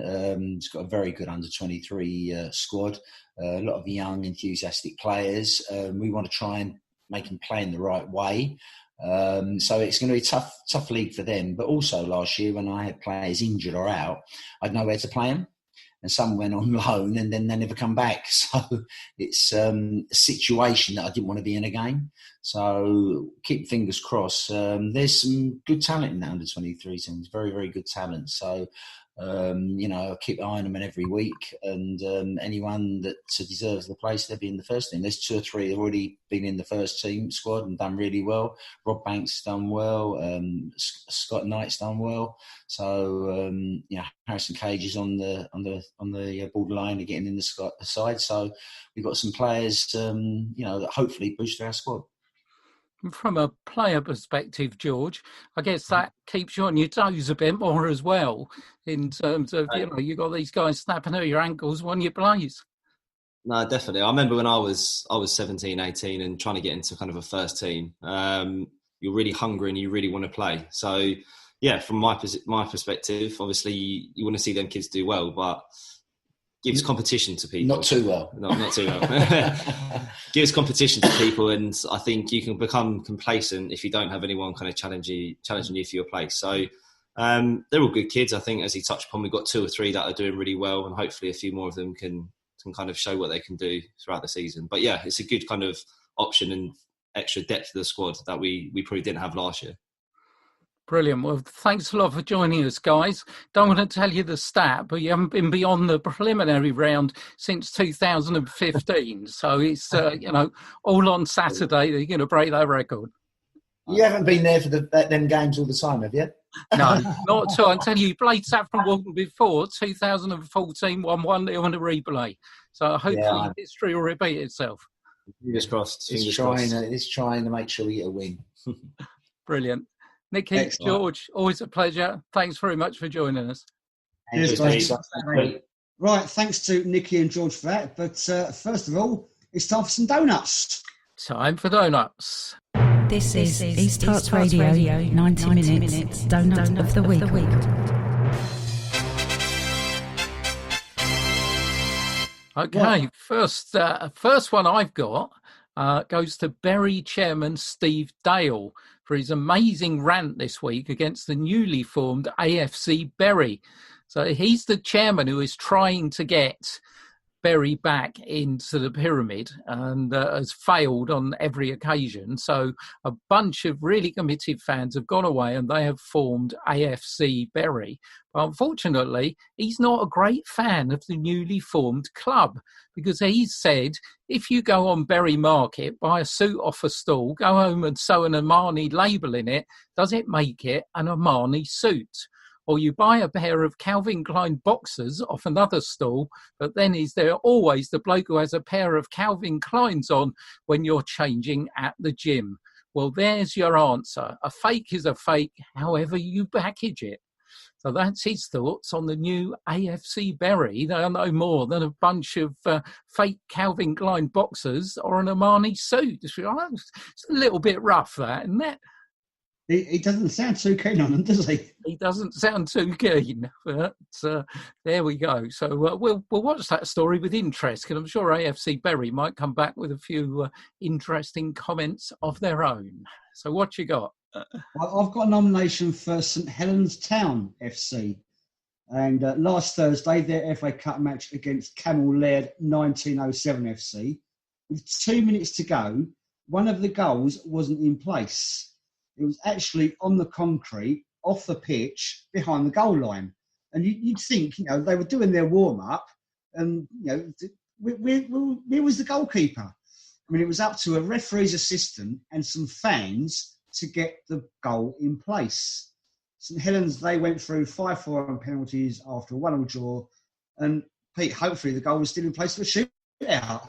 He's got a very good under-23 squad. A lot of young, enthusiastic players. We want to try and make them play in the right way. So it's going to be a tough league for them. But also last year, when I had players injured or out, I'd know where to play them. And some went on loan and then they never come back. So it's a situation that I didn't want to be in again. So keep fingers crossed. There's some good talent in the under-23 teams, very, very good talent. So, I keep eyeing them in every week. And anyone that deserves the place, they'll be in the first team. There's 2 or 3 have already been in the first team squad and done really well. Rob Banks done well. Scott Knight's done well. So, Harrison Cage is on the borderline of getting in the side. So we've got some players, that hopefully boost our squad. From a player perspective, George, I guess that keeps you on your toes a bit more as well, in terms of, you've got these guys snapping at your ankles when you plays. No, definitely. I remember when I was 17, 18 and trying to get into kind of a first team, you're really hungry and you really want to play. So, yeah, from my perspective, obviously you want to see them kids do well, but gives competition to people. Not too well. No, not too well. Gives competition to people, and I think you can become complacent if you don't have anyone kind of challenging you for your place. So they're all good kids. I think, as he touched upon, we've got 2 or 3 that are doing really well, and hopefully a few more of them can kind of show what they can do throughout the season. But yeah, it's a good kind of option and extra depth to the squad that we probably didn't have last year. Brilliant. Well, thanks a lot for joining us, guys. Don't want to tell you the stat, but you haven't been beyond the preliminary round since 2015. So it's, all on Saturday that you're going to break that record. You haven't been there for them games all the time, have you? No, not at all. I tell you played Saffron Walton before, 2014, 1-1 on a replay. So hopefully history will repeat itself. Fingers crossed. It's trying to make sure we get a win. Brilliant. Nicky, excellent. George, always a pleasure. Thanks very much for joining us. Right, thanks to Nicky and George for that. But first of all, it's time for some donuts. Time for donuts. This is East Hearts Radio, 90 minutes Donut of the Week. Okay, first one I've got goes to Bury chairman Steve Dale for his amazing rant this week against the newly formed AFC Bury. So he's the chairman who is trying to get Bury back into the pyramid and has failed on every occasion. So a bunch of really committed fans have gone away and they have formed AFC Bury. But unfortunately, he's not a great fan of the newly formed club, because he said, if you go on Bury Market, buy a suit off a stall, go home and sew an Armani label in it, does it make it an Armani suit? Or you buy a pair of Calvin Klein boxers off another stall, but then is there always the bloke who has a pair of Calvin Kleins on when you're changing at the gym? Well, there's your answer. A fake is a fake, however you package it. So that's his thoughts on the new AFC Bury. They are no more than a bunch of fake Calvin Klein boxers or an Armani suit. It's a little bit rough, that, isn't it? He doesn't sound too keen on them, does he? He doesn't sound too keen, but there we go. So we'll watch that story with interest, because I'm sure AFC Bury might come back with a few interesting comments of their own. So what you got? I've got a nomination for St Helens Town FC. And last Thursday, their FA Cup match against Camel Laird 1907 FC. With 2 minutes to go, one of the goals wasn't in place. It was actually on the concrete, off the pitch, behind the goal line. And you'd think, they were doing their warm-up and, where was the goalkeeper? I mean, it was up to a referee's assistant and some fans to get the goal in place. St Helens, they went through 5-4 on penalties after a 1-1 draw. And, Pete, hopefully the goal was still in place for a shootout.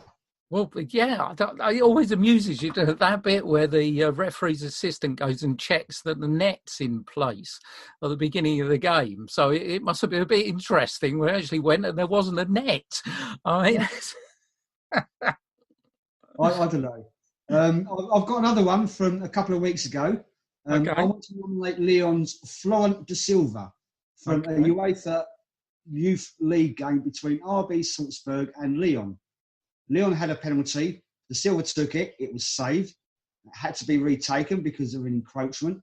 Well, yeah, it always amuses you to that bit where the referee's assistant goes and checks that the net's in place at the beginning of the game. So it must have been a bit interesting when it actually went and there wasn't a net. I mean, I don't know. I've got another one from a couple of weeks ago. Okay. I want to nominate Leon's Florent de Silva from a UEFA Youth League game between RB Salzburg and Lyon. Lyon had a penalty. De Silva took it. It was saved. It had to be retaken because of an encroachment.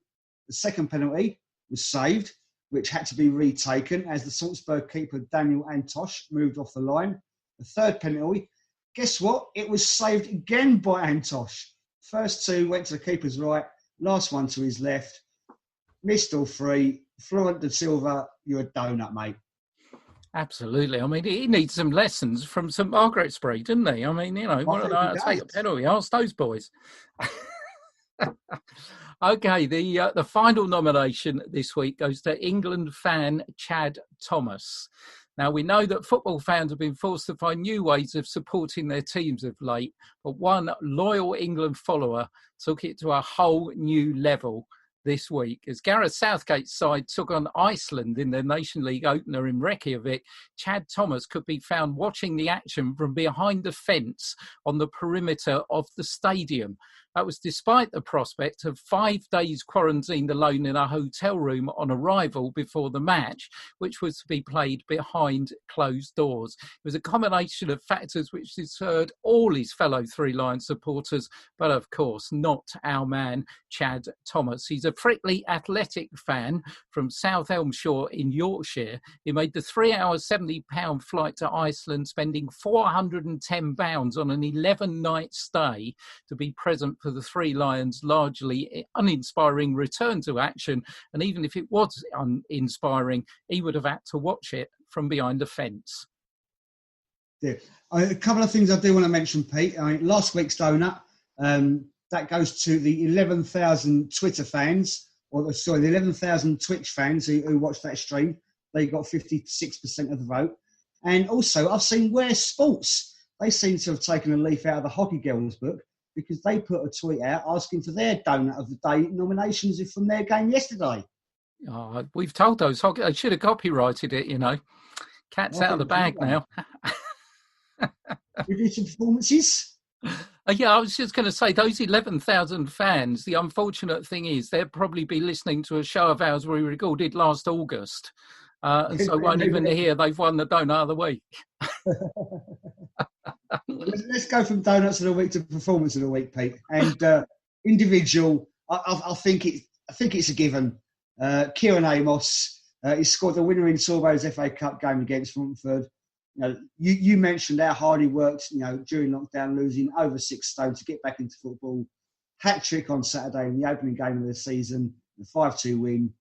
The second penalty was saved, which had to be retaken as the Salzburg keeper Daniel Antosh moved off the line. The third penalty, guess what? It was saved again by Antosh. First two went to the keeper's right. Last one to his left. Missed all three. Florent de Silva, you're a donut, mate. Absolutely. I mean, he needs some lessons from St Margaret's-Bury, didn't he? I mean, want to know how to take a penalty. Ask those boys. Okay, the final nomination this week goes to England fan Chad Thomas. Now, we know that football fans have been forced to find new ways of supporting their teams of late, but one loyal England follower took it to a whole new level this week. As Gareth Southgate's side took on Iceland in their Nation League opener in Reykjavik, Chad Thomas could be found watching the action from behind the fence on the perimeter of the stadium. That was despite the prospect of 5 days quarantined alone in a hotel room on arrival before the match, which was to be played behind closed doors. It was a combination of factors which deterred all his fellow Three Lions supporters, but of course not our man Chad Thomas. He's a Frickley Athletic fan from South Elmshire in Yorkshire. He made the 3 hour £70 flight to Iceland, spending £410 on an 11-night stay to be present for the Three Lions' largely uninspiring return to action. And even if it was uninspiring, he would have had to watch it from behind a fence. Yeah. A couple of things I do want to mention, Pete. Last week's donut, that goes to the 11,000 Twitter fans, the 11,000 Twitch fans who watched that stream. They got 56% of the vote. And also, I've seen Where Sports. They seem to have taken a leaf out of the Hockey Girls book, because they put a tweet out asking for their donut of the day nominations from their game yesterday. Oh, we've told those hockey, they should have copyrighted it, Cat's out of the bag now. You do some performances? Yeah, I was just going to say, those 11,000 fans, the unfortunate thing is they'll probably be listening to a show of ours we recorded last August. And so won't even hear they've won the donut of the week. Let's go from donuts of the week to performance of the week, Pete. And individual, I think it's a given. Kieran Amos, he scored the winner in Sorbo's FA Cup game against Romford. You mentioned how hard he worked, during lockdown, losing over 6 stone to get back into football. Hat trick on Saturday in the opening game of the season, the 5-2 win.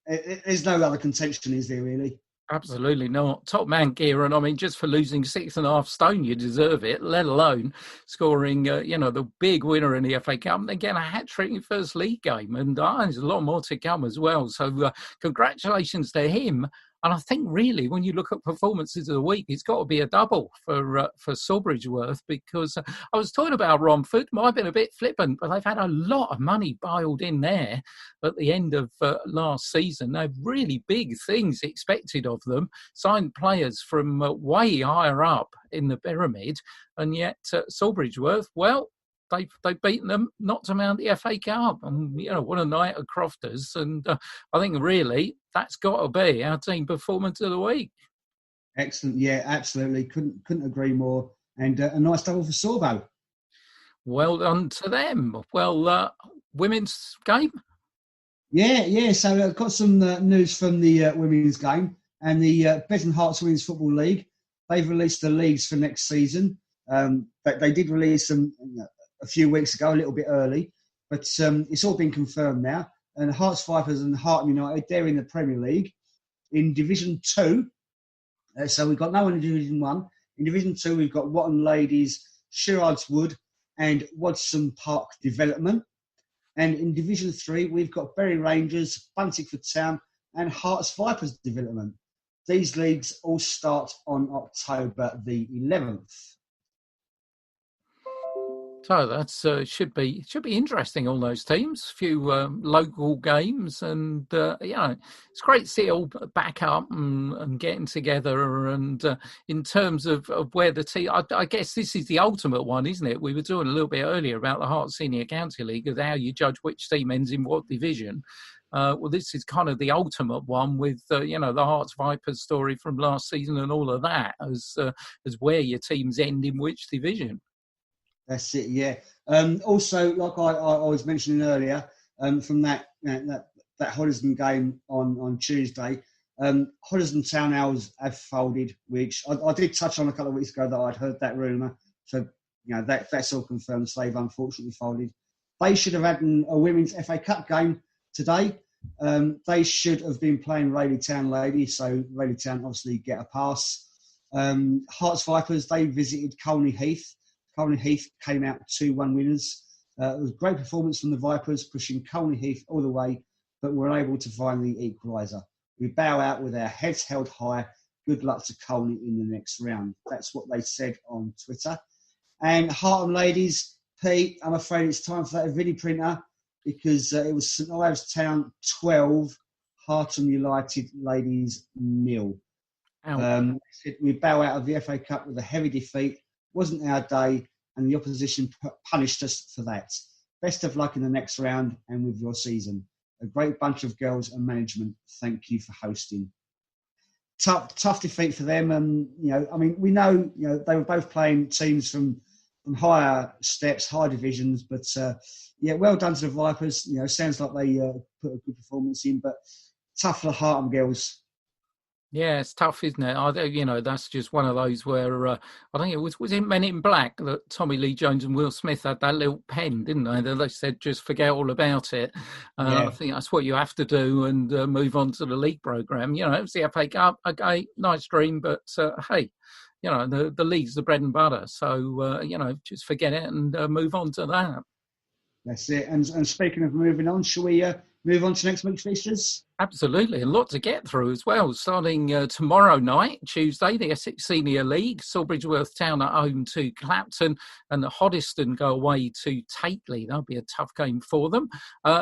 There's no other contention, is there really? Absolutely not. Top man, Kieran. I mean, just for losing 6.5 stone, you deserve it, let alone scoring, the big winner in the FA Cup. And again, a hat-trick in first league game. And there's a lot more to come as well. So congratulations to him. And I think really, when you look at performances of the week, it's got to be a double for Sawbridgeworth, because I was talking about Romford, might have been a bit flippant, but they've had a lot of money piled in there at the end of last season. They've really big things expected of them, signed players from way higher up in the pyramid, and yet Sawbridgeworth, well, they've beaten them, knocked them out of the FA Cup, and what a night at Crofters. And I think really that's got to be our team performance of the week. Excellent, yeah, absolutely, couldn't agree more. And a nice double for Sorbo. Well done to them. Well, women's game. Yeah. So I've got some news from the women's game and the Bedford Hearts Women's Football League. They've released the leagues for next season. But they did release them a few weeks ago, a little bit early. But it's all been confirmed now. And Hearts Vipers and Hearts United, they're in the Premier League. In Division 2, so we've got no one in Division 1. In Division 2, we've got Watton Ladies, Sherrards Wood and Wadson Park Development. And in Division 3, we've got Bury Rangers, Buntingford Town and Hearts Vipers Development. These leagues all start on October the 11th. So that's should be interesting. All those teams, a few local games, and it's great to see it all back up and getting together. And in terms of where the team, I guess this is the ultimate one, isn't it? We were doing a little bit earlier about the Hearts Senior County League, of how you judge which team ends in what division. Well, this is kind of the ultimate one with the Hearts Vipers story from last season and all of that as where your teams end in which division. That's it, yeah. Also, like I was mentioning earlier, from that Hoddesdon game on Tuesday, Hoddesdon Town Owls have folded, which I did touch on a couple of weeks ago that I'd heard that rumour. So, that's all confirmed. So they've unfortunately folded. They should have had a Women's FA Cup game today. They should have been playing Rayleigh Town Ladies, so Rayleigh Town obviously get a pass. Hearts Vipers, they visited Colney Heath. Colney Heath came out 2-1 winners. It was a great performance from the Vipers, pushing Colney Heath all the way, but were able to find the equaliser. We bow out with our heads held high. Good luck to Colney in the next round. That's what they said on Twitter. And Hartham Ladies, Pete, I'm afraid it's time for that video printer because it was St Ives Town 12, Hartham United Ladies 0. We bow out of the FA Cup with a heavy defeat. Wasn't our day, and the opposition punished us for that. Best of luck in the next round and with your season. A great bunch of girls and management. Thank you for hosting. Tough defeat for them. We know they were both playing teams from higher steps, higher divisions, but well done to the Vipers. Sounds like they put a good performance in, but tough for the Hartham girls. Yeah, it's tough, isn't it? That's just one of those where I think it was in Men in Black that Tommy Lee Jones and Will Smith had that little pen, didn't they? They said just forget all about it. I think that's what you have to do and move on to the league programme. It was the FA Cup, okay, nice dream, but hey, the league's the bread and butter. So, just forget it and move on to that. That's it. And speaking of moving on, shall we move on to next week's fixtures? Absolutely, a lot to get through as well. Starting tomorrow night, Tuesday, the Essex Senior League, Sawbridgeworth Town at home to Clapton and the Hoddesdon go away to Tately. That'll be a tough game for them.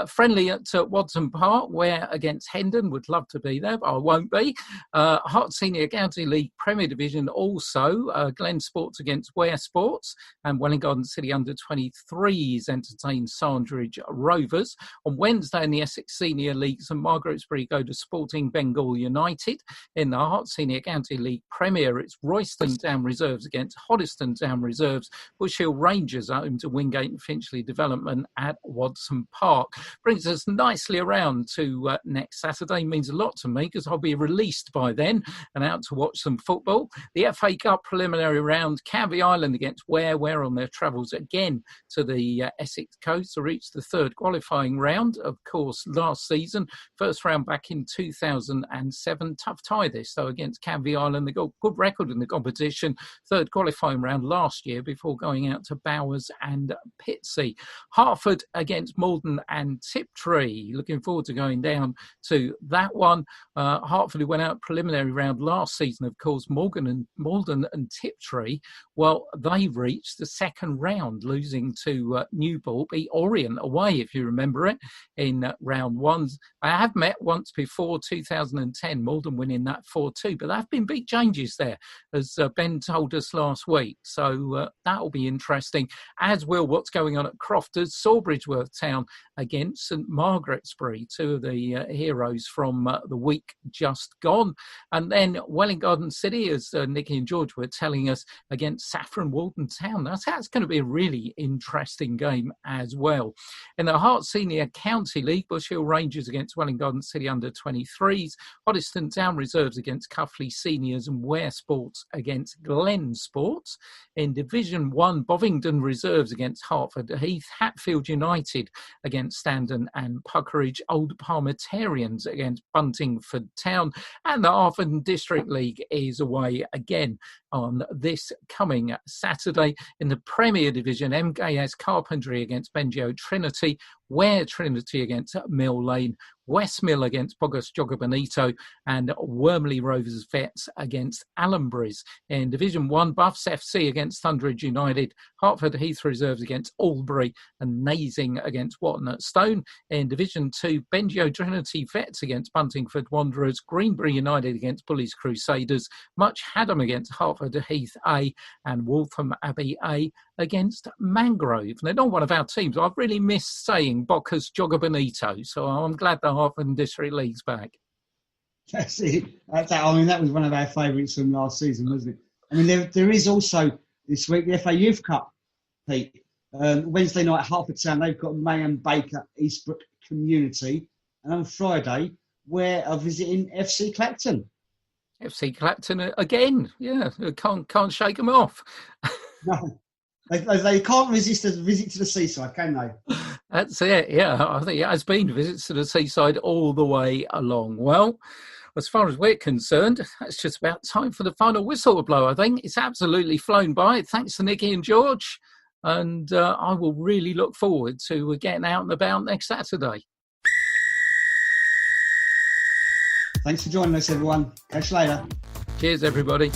Friendly at Wadson Park, where against Hendon, would love to be there, but I won't be. Hearts Senior County League Premier Division also, Glen Sports against Ware Sports, and Welwyn Garden City Under-23s entertain Sandridge Rovers. On Wednesday in the Essex Senior League, St Margaret's go to Sporting Bengal United. In the Hearts Senior County League Premier, it's Royston Town Reserves against Hoddesdon Town Reserves. Bush Hill Rangers at home to Wingate and Finchley Development at Wadson Park. Brings us nicely around to next Saturday. Means a lot to me because I'll be released by then and out to watch some football. The FA Cup preliminary round, Canvey Island against Ware on their travels again to the Essex coast to reach the third qualifying round. Of course, last season, first round back in 2007. Tough tie this, though, against Canvey Island. They got a good record in the competition. Third qualifying round last year before going out to Bowers and Pitsea. Hartford against Malden and Tiptree. Looking forward to going down to that one. Hartford, who went out preliminary round last season, of course. Malden and Tiptree, well, they reached the second round, losing to Newport. Beat Orient away, if you remember it, in round one. I have met once before, 2010, Malden winning that 4-2. But there have been big changes there, as Ben told us last week. So that'll be interesting, as will what's going on at Crofters, Sawbridgeworth Town against St Margaret's-Bury, two of the heroes from the week just gone. And then Welwyn Garden City, as Nicky and George were telling us, against Saffron Walden Town. That's going to be a really interesting game as well. In the Hart Senior County League, Bush Hill Rangers against Welwyn Garden City under-23s, Hoddesdon Town Reserves against Cuffley Seniors, and Ware Sports against Glen Sports. In Division 1, Bovingdon Reserves against Hertford Heath, Hatfield United against Standon and Puckeridge, Old Parliamentarians against Buntingford Town, and the Harford District League is away again on this coming Saturday. In the Premier Division, MKS Carpentry against Bengio Trinity, Ware Trinity against Mill Lane, Westmill against Bogus Jogger Benito, and Wormley Rovers Vets against Allenbury's. In Division 1, Buffs FC against Thunderidge United, Hertford Heath Reserves against Albury, and Nazing against Watton at Stone. In Division 2, Bengio Trinity Vets against Buntingford Wanderers, Greenbury United against Bullies Crusaders, Much Haddam against Hertford Heath A, and Waltham Abbey A against Mangrove. They're not one of our teams. I've really missed saying Boccas Jogger Benito, so I'm glad the Hartford District League's back. That's it. I mean, that was one of our favourites from last season, wasn't it? I mean, there is also this week the FA Youth Cup, Pete. Wednesday night at Hertford Town, they've got Mayhem Baker Eastbrook Community. And on Friday, Ware are visiting FC Clacton. FC Clacton again. Yeah, can't shake them off. No. They can't resist a visit to the seaside, can they? That's it, yeah. I think it has been visits to the seaside all the way along. Well, as far as we're concerned, that's just about time for the final whistle to blow, I think. It's absolutely flown by. Thanks to Nicky and George. And I will really look forward to getting out and about next Saturday. Thanks for joining us, everyone. Catch you later. Cheers, everybody.